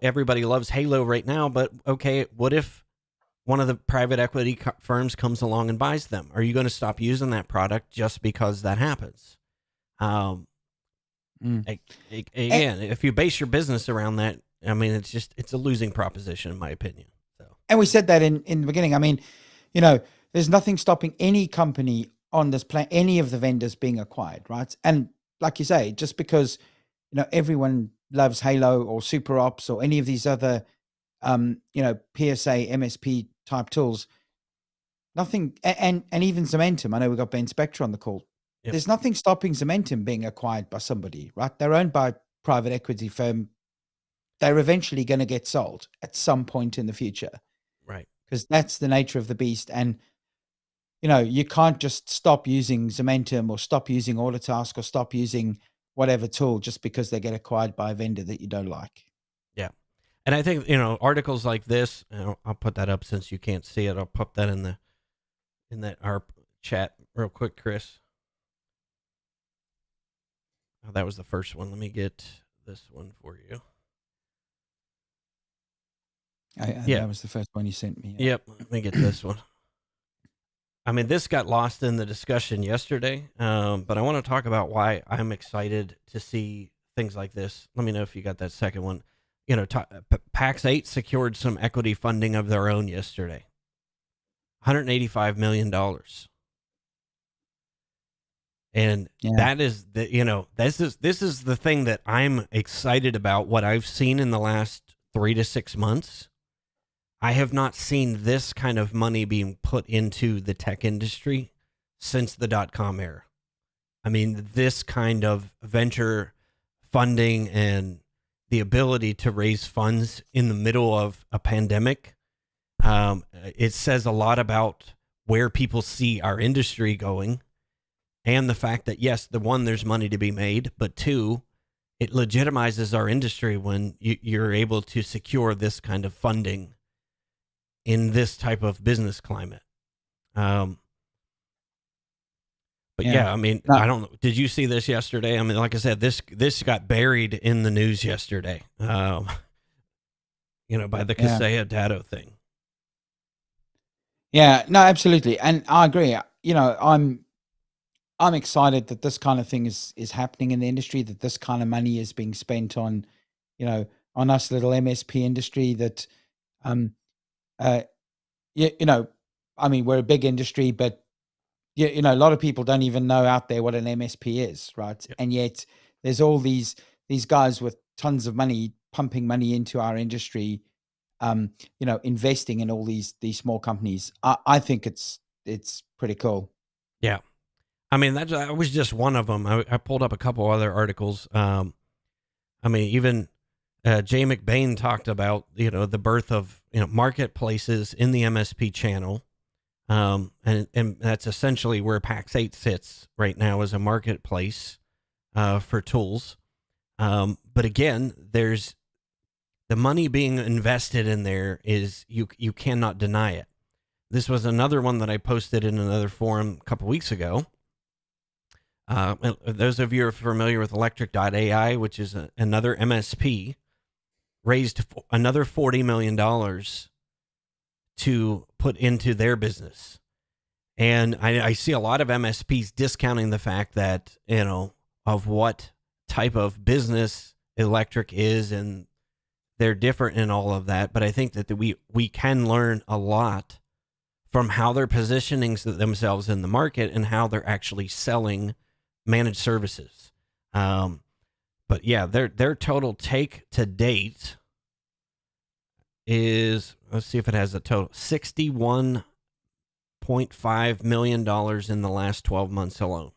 everybody loves Halo right now, but okay, what if one of the private equity firms comes along and buys them? Are you going to stop using that product just because that happens? Again, if you base your business around that, I mean, it's a losing proposition in my opinion. So, and we said that in the beginning. I mean, there's nothing stopping any company on this planet, any of the vendors being acquired, right? And like you say, just because, everyone loves Halo or Super Ops or any of these other, PSA, MSP type tools, nothing, and even Zementum. I know we got Ben Spector on the call. Yep. There's nothing stopping Zementum being acquired by somebody, right? They're owned by a private equity firm. They're eventually going to get sold at some point in the future. Right. Because that's the nature of the beast. And, you can't just stop using Zementum or stop using Autotask or stop using whatever tool just because they get acquired by a vendor that you don't like. Yeah. And I think, articles like this, I'll put that up since you can't see it. I'll put that in our chat real quick, Chris. Oh, that was the first one. Let me get this one for you. That was the first one you sent me. Yep. Let me get this one. I mean, this got lost in the discussion yesterday, but I want to talk about why I'm excited to see things like this. Let me know if you got that second one. PAX 8 secured some equity funding of their own yesterday. $185 million. And that is this is the thing that I'm excited about. What I've seen in the last 3 to 6 months, I have not seen this kind of money being put into the tech industry since the .com era. I mean, this kind of venture funding and the ability to raise funds in the middle of a pandemic, it says a lot about where people see our industry going, and the fact that, yes, there's money to be made, but two, it legitimizes our industry when you're able to secure this kind of funding in this type of business climate. But yeah, I mean, No. I don't know. Did you see this yesterday? I mean, like I said, this got buried in the news yesterday, by the Kaseya Datto thing. Yeah, no, absolutely. And I agree. I'm excited that this kind of thing is happening in the industry, that this kind of money is being spent on, on us little MSP industry that, I mean, we're a big industry, but a lot of people don't even know out there what an MSP is, right? Yep. And yet there's all these guys with tons of money pumping money into our industry, investing in all these small companies. I think it's pretty cool. Yeah. I mean, that was just one of them. I pulled up a couple other articles. I mean, even Jay McBain talked about, the birth of, marketplaces in the MSP channel. And that's essentially where PAX 8 sits right now, as a marketplace for tools. But again, there's the money being invested in there is you cannot deny it. This was another one that I posted in another forum a couple weeks ago. Those of you who are familiar with Electric.ai, which is another MSP, raised another $40 million to put into their business. And I see a lot of MSPs discounting the fact that, of what type of business Electric is, and they're different in all of that. But I think that we can learn a lot from how they're positioning themselves in the market and how they're actually selling managed services. But yeah, their total take to date is, let's see if it has a total, $61.5 million in the last 12 months alone.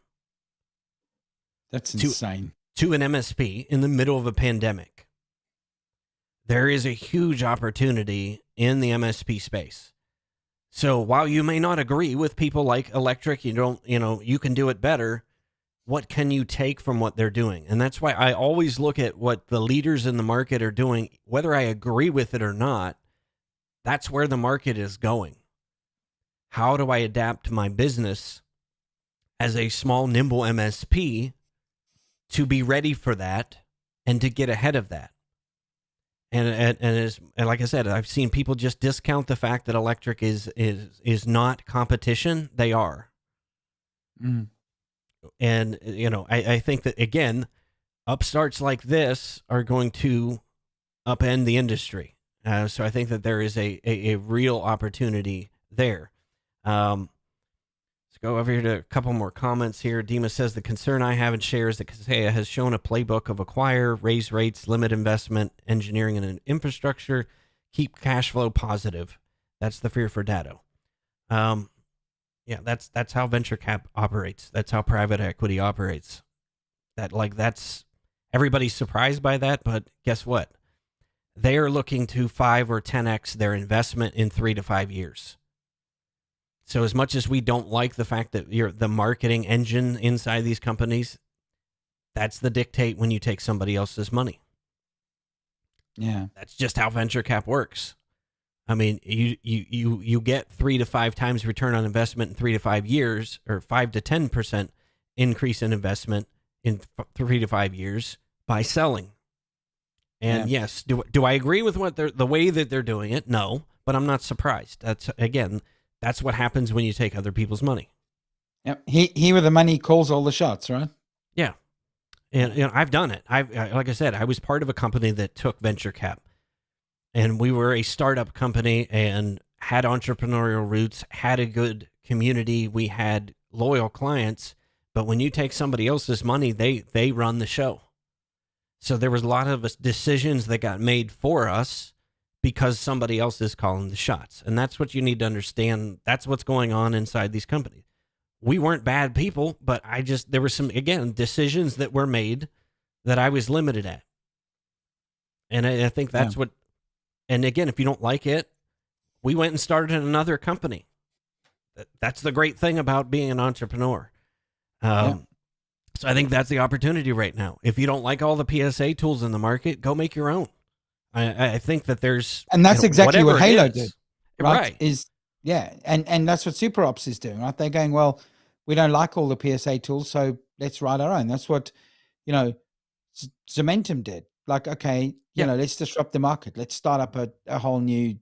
That's insane. To an MSP in the middle of a pandemic. There is a huge opportunity in the MSP space. So while you may not agree with people like Electric, you can do it better. What can you take from what they're doing? And that's why I always look at what the leaders in the market are doing, whether I agree with it or not. That's where the market is going. How do I adapt my business as a small, nimble MSP to be ready for that and to get ahead of that? And like I said, I've seen people just discount the fact that Electric is not competition. They are. Mm. And, I think that, again, upstarts like this are going to upend the industry. So I think that there is a real opportunity there. Let's go over here to a couple more comments here. Dima says, the concern I have in shares that Kaseya has shown a playbook of acquire, raise rates, limit investment, engineering, and infrastructure, keep cash flow positive. That's the fear for Datto. Yeah, that's how venture cap operates. That's how private equity operates. That's everybody's surprised by that, but guess what? They are looking to 5 or 10x their investment in 3 to 5 years. So as much as we don't like the fact that you're the marketing engine inside these companies, that's the dictate when you take somebody else's money. Yeah, that's just how venture cap works. I mean, you get 3 to 5 times return on investment in 3 to 5 years, or 5 to 10% increase in investment in 3 to 5 years by selling. And yes, do I agree with the way that they're doing it? No, but I'm not surprised. That's what happens when you take other people's money. Yep. He with the money calls all the shots, right? Yeah. And I've done it. Like I said, I was part of a company that took venture cap. And we were a startup company and had entrepreneurial roots, had a good community. We had loyal clients. But when you take somebody else's money, they run the show. So there was a lot of decisions that got made for us because somebody else is calling the shots. And that's what you need to understand. That's what's going on inside these companies. We weren't bad people, but there were some, again, decisions that were made that I was limited at. And I think that's what. And again, if you don't like it, we went and started another company that's the great thing about being an entrepreneur. So I think that's the opportunity right now. If you don't like all the PSA tools in the market, go make your own. I think that there's, and that's exactly what Halo did, right? Right. And that's what Super Ops is doing, right? They're going, well, we don't like all the PSA tools, so let's write our own. That's what, Zementum did. Like, okay, let's disrupt the market. Let's start up a whole new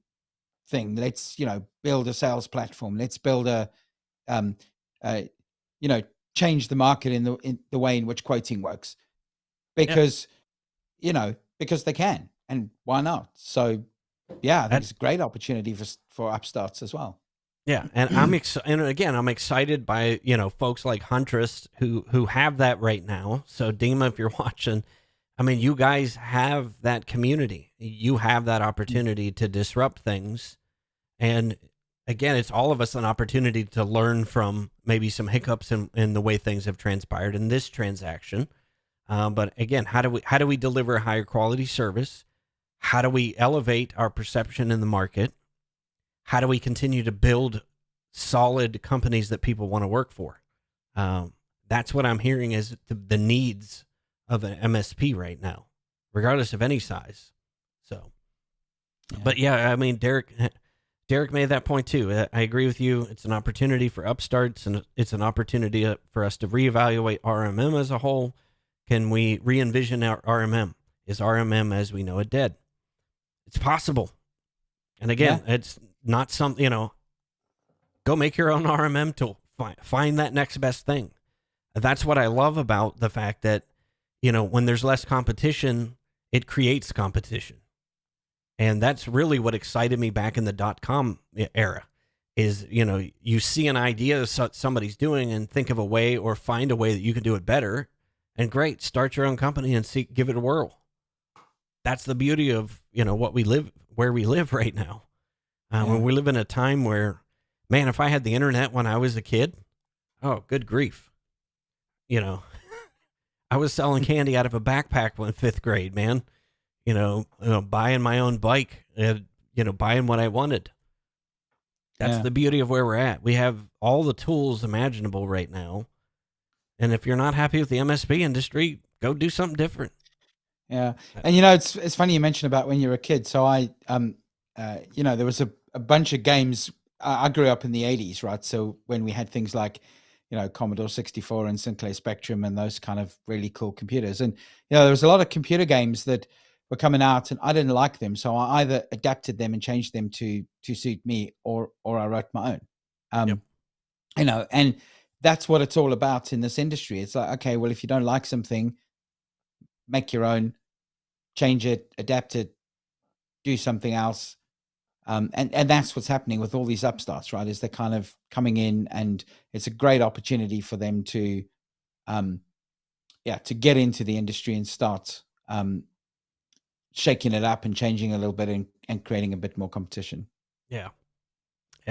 thing. Let's, build a sales platform. Let's build change the market in the way in which quoting works, because, because they can, and why not? So, I think it's a great opportunity for upstarts as well. Yeah, and I'm excited by folks like Huntress who have that right now. So Dima, if you're watching, I mean, you guys have that community. You have that opportunity to disrupt things, and again, it's all of us an opportunity to learn from maybe some hiccups in the way things have transpired in this transaction. But again, how do we deliver a higher quality service? How do we elevate our perception in the market? How do we continue to build solid companies that people want to work for? That's what I'm hearing is the needs of an MSP right now, regardless of any size. So, but I mean, Derek made that point too. I agree with you. It's an opportunity for upstarts, and it's an opportunity for us to reevaluate RMM as a whole. Can we re-envision our RMM? Is RMM as we know it dead? It's possible. And again, it's not something, go make your own RMM tool. Find that next best thing. That's what I love about the fact that, when there's less competition, it creates competition. And that's really what excited me back in the .com era is, you see an idea somebody's doing and think of a way or find a way that you can do it better. And great, start your own company and give it a whirl. That's the beauty of, where we live right now. When we live in a time where, man, if I had the internet when I was a kid, oh, good grief. I was selling candy out of a backpack in 5th grade, man. Buying my own bike, buying what I wanted. That's the beauty of where we're at. We have all the tools imaginable right now. And if you're not happy with the MSP industry, go do something different. Yeah. And, it's funny you mentioned about when you were a kid. So I, there was a bunch of games. I grew up in the 80s, right? So when we had things like, Commodore 64 and Sinclair Spectrum and those kind of really cool computers. And, there was a lot of computer games that were coming out and I didn't like them. So I either adapted them and changed them to suit me or I wrote my own. And that's what it's all about in this industry. It's like, okay, well, if you don't like something, make your own, change it, adapt it, do something else. And that's what's happening with all these upstarts, right? Is they're kind of coming in and it's a great opportunity for them to get into the industry and start shaking it up and changing a little bit and creating a bit more competition. Yeah.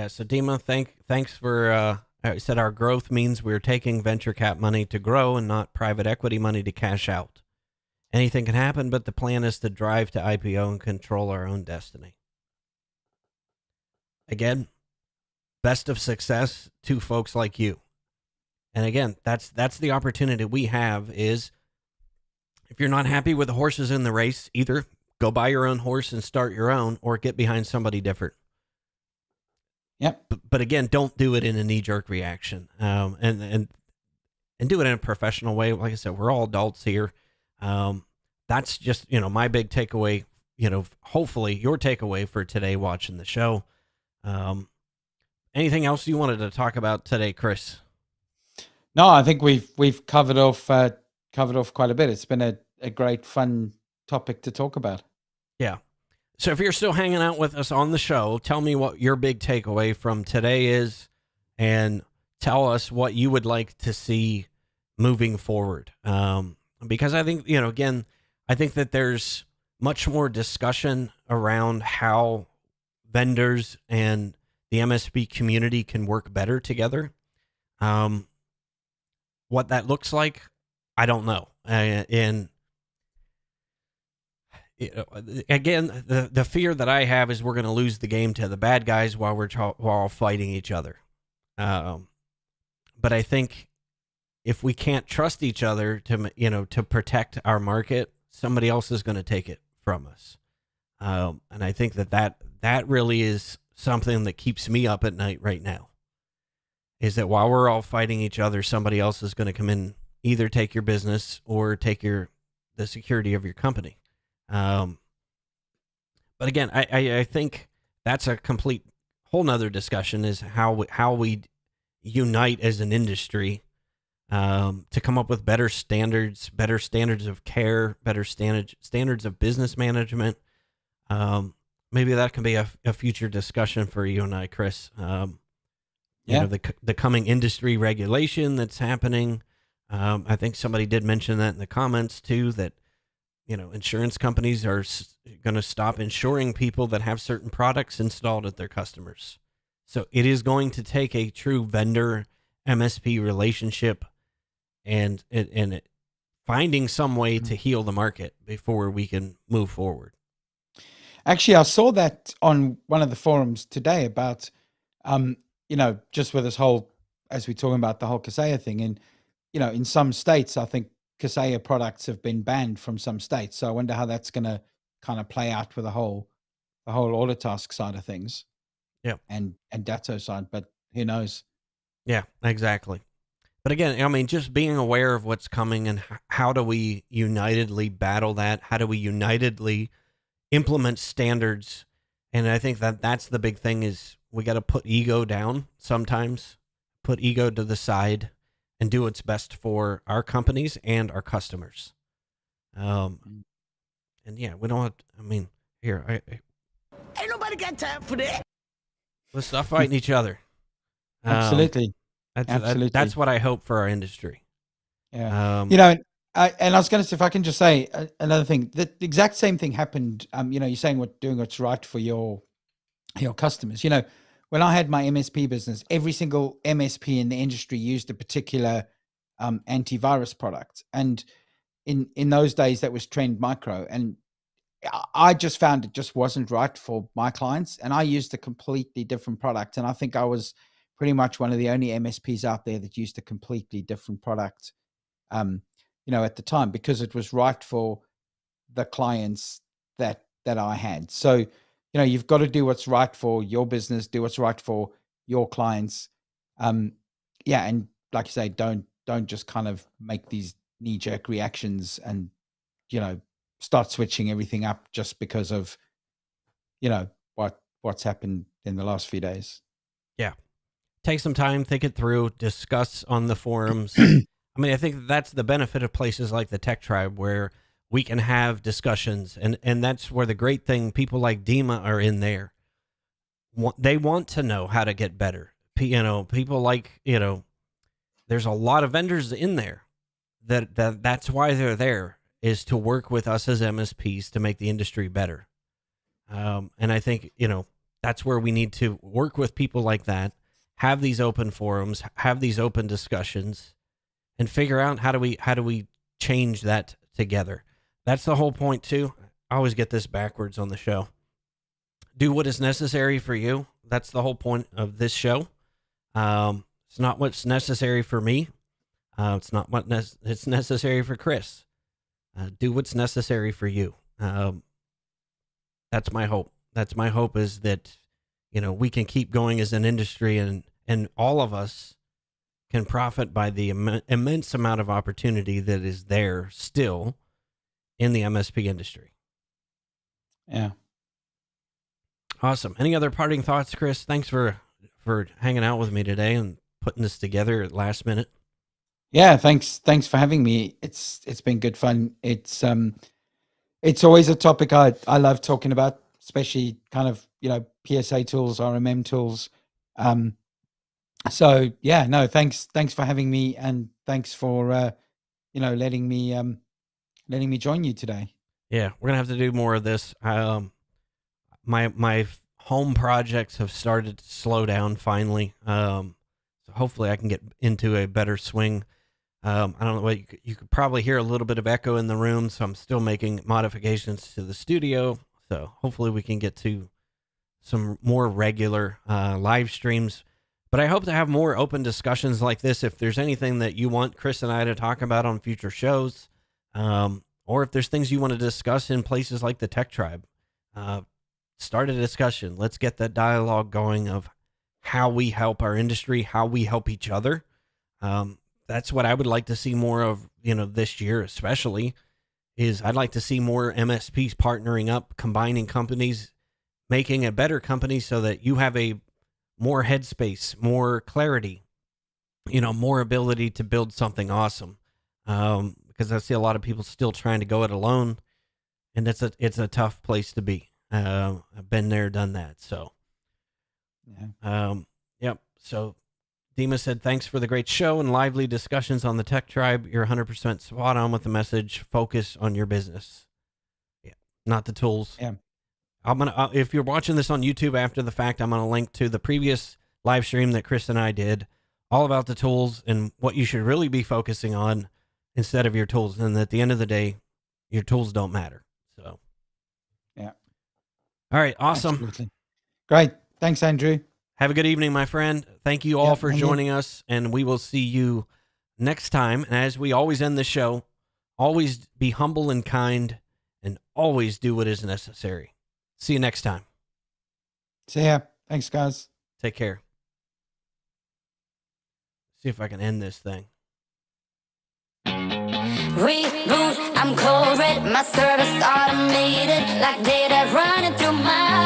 So Dima, thanks for, I said our growth means we're taking venture cap money to grow and not private equity money to cash out. Anything can happen, but the plan is to drive to IPO and control our own destiny. Again, best of success to folks like you. And again, that's the opportunity we have is if you're not happy with the horses in the race, either go buy your own horse and start your own or get behind somebody different. Yep. But again, don't do it in a knee-jerk reaction. And do it in a professional way. Like I said, we're all adults here. That's just, my big takeaway, hopefully your takeaway for today watching the show. Anything else you wanted to talk about today, Chris? No, I think we've covered off quite a bit. It's been a great fun topic to talk about. Yeah. So if you're still hanging out with us on the show, tell me what your big takeaway from today is and tell us what you would like to see moving forward. Because I think, again, I think that there's much more discussion around how vendors and the MSP community can work better together. What that looks like, I don't know. And again, the fear that I have is we're going to lose the game to the bad guys while we're fighting each other. But I think if we can't trust each other to protect our market, somebody else is going to take it from us. And I think that really is something that keeps me up at night right now, is that while we're all fighting each other, somebody else is going to come in, either take your business or take the security of your company. But again, I think that's a complete whole nother discussion, is how we unite as an industry to come up with better standards of care, better standards of business management. Maybe that can be a future discussion for you and I, Chris. The coming industry regulation that's happening. I think somebody did mention that in the comments too, that, insurance companies are going to stop insuring people that have certain products installed at their customers. So it is going to take a true vendor MSP relationship and finding some way to heal the market before we can move forward. Actually, I saw that on one of the forums today about, just with this whole, as we're talking about the whole Kaseya thing, and, in some states, I think Kaseya products have been banned from some states. So I wonder how that's going to kind of play out with the whole Autotask side of things. Yeah. And Datto side, but who knows? Yeah, exactly. But again, I mean, just being aware of what's coming and how do we unitedly battle that? How do we unitedly implement standards? And I think that's the big thing, is we got to put ego down sometimes, put ego to the side, and do what's best for our companies and our customers. And yeah, we don't have, Ain't nobody got time for that. let's stop fighting each other. Absolutely. Absolutely. That's what I hope for our industry. Yeah. And I was going to say, if I can just say another thing, the exact same thing happened. You're saying doing what's right for your customers. When I had my MSP business, every single MSP in the industry used a particular antivirus product. And in those days, that was Trend Micro. And I just found it just wasn't right for my clients. And I used a completely different product. And I think I was pretty much one of the only MSPs out there that used a completely different product, at the time, because it was right for the clients that I had. So, you've got to do what's right for your business, do what's right for your clients. And like you say, don't just kind of make these knee-jerk reactions and, start switching everything up just because of, what's happened in the last few days. Yeah. Take some time, think it through, discuss on the forums. I mean, I think that's the benefit of places like the Tech Tribe, where we can have discussions, and that's where the great thing, people like Dima are in there. They want to know how to get better. People like, there's a lot of vendors in there that's why they're there, is to work with us as MSPs to make the industry better. And I think, that's where we need to work with people like that, have these open forums, have these open discussions, and figure out how do we change that together. That's the whole point too. I always get this backwards on the show. Do what is necessary for you. That's the whole point of this show. It's not what's necessary for me. It's not it's necessary for Chris. Do what's necessary for you. That's my hope. That's my hope, is that, we can keep going as an industry, and all of us can profit by the immense amount of opportunity that is there still in the MSP industry. Yeah. Awesome. Any other parting thoughts, Chris? Thanks for hanging out with me today and putting this together at last minute. Yeah, thanks for having me. It's been good fun. It's always a topic I love talking about, especially kind of, PSA tools, RMM tools. So yeah, no, thanks for having me, and thanks for letting me join you today. Yeah, we're gonna have to do more of this. My home projects have started to slow down finally. So hopefully I can get into a better swing. I don't know what you could probably hear a little bit of echo in the room, so I'm still making modifications to the studio. So hopefully we can get to some more regular live streams. But I hope to have more open discussions like this. If there's anything that you want Chris and I to talk about on future shows, or if there's things you want to discuss in places like the Tech Tribe, start a discussion. Let's get that dialogue going of how we help our industry, how we help each other. That's what I would like to see more of, this year especially, is I'd like to see more MSPs partnering up, combining companies, making a better company so that you have a more headspace, more clarity, more ability to build something awesome. Because I see a lot of people still trying to go it alone, and it's a tough place to be. I've been there, done that. So, yep. So Dima said, thanks for the great show and lively discussions on the Tech Tribe. You're 100% spot on with the message. Focus on your business. Yeah. Not the tools. Yeah. I'm going to, if you're watching this on YouTube after the fact, I'm going to link to the previous live stream that Chris and I did all about the tools and what you should really be focusing on instead of your tools. And at the end of the day, your tools don't matter. So, yeah. All right. Awesome. Absolutely. Great. Thanks, Andrew. Have a good evening, my friend. Thank you all for joining us, and we will see you next time. And as we always end the show, always be humble and kind, and always do what is necessary. See you next time. See ya. Thanks, guys. Take care. See if I can end this thing. Reboot, I'm cold red, my service automated, like data running through my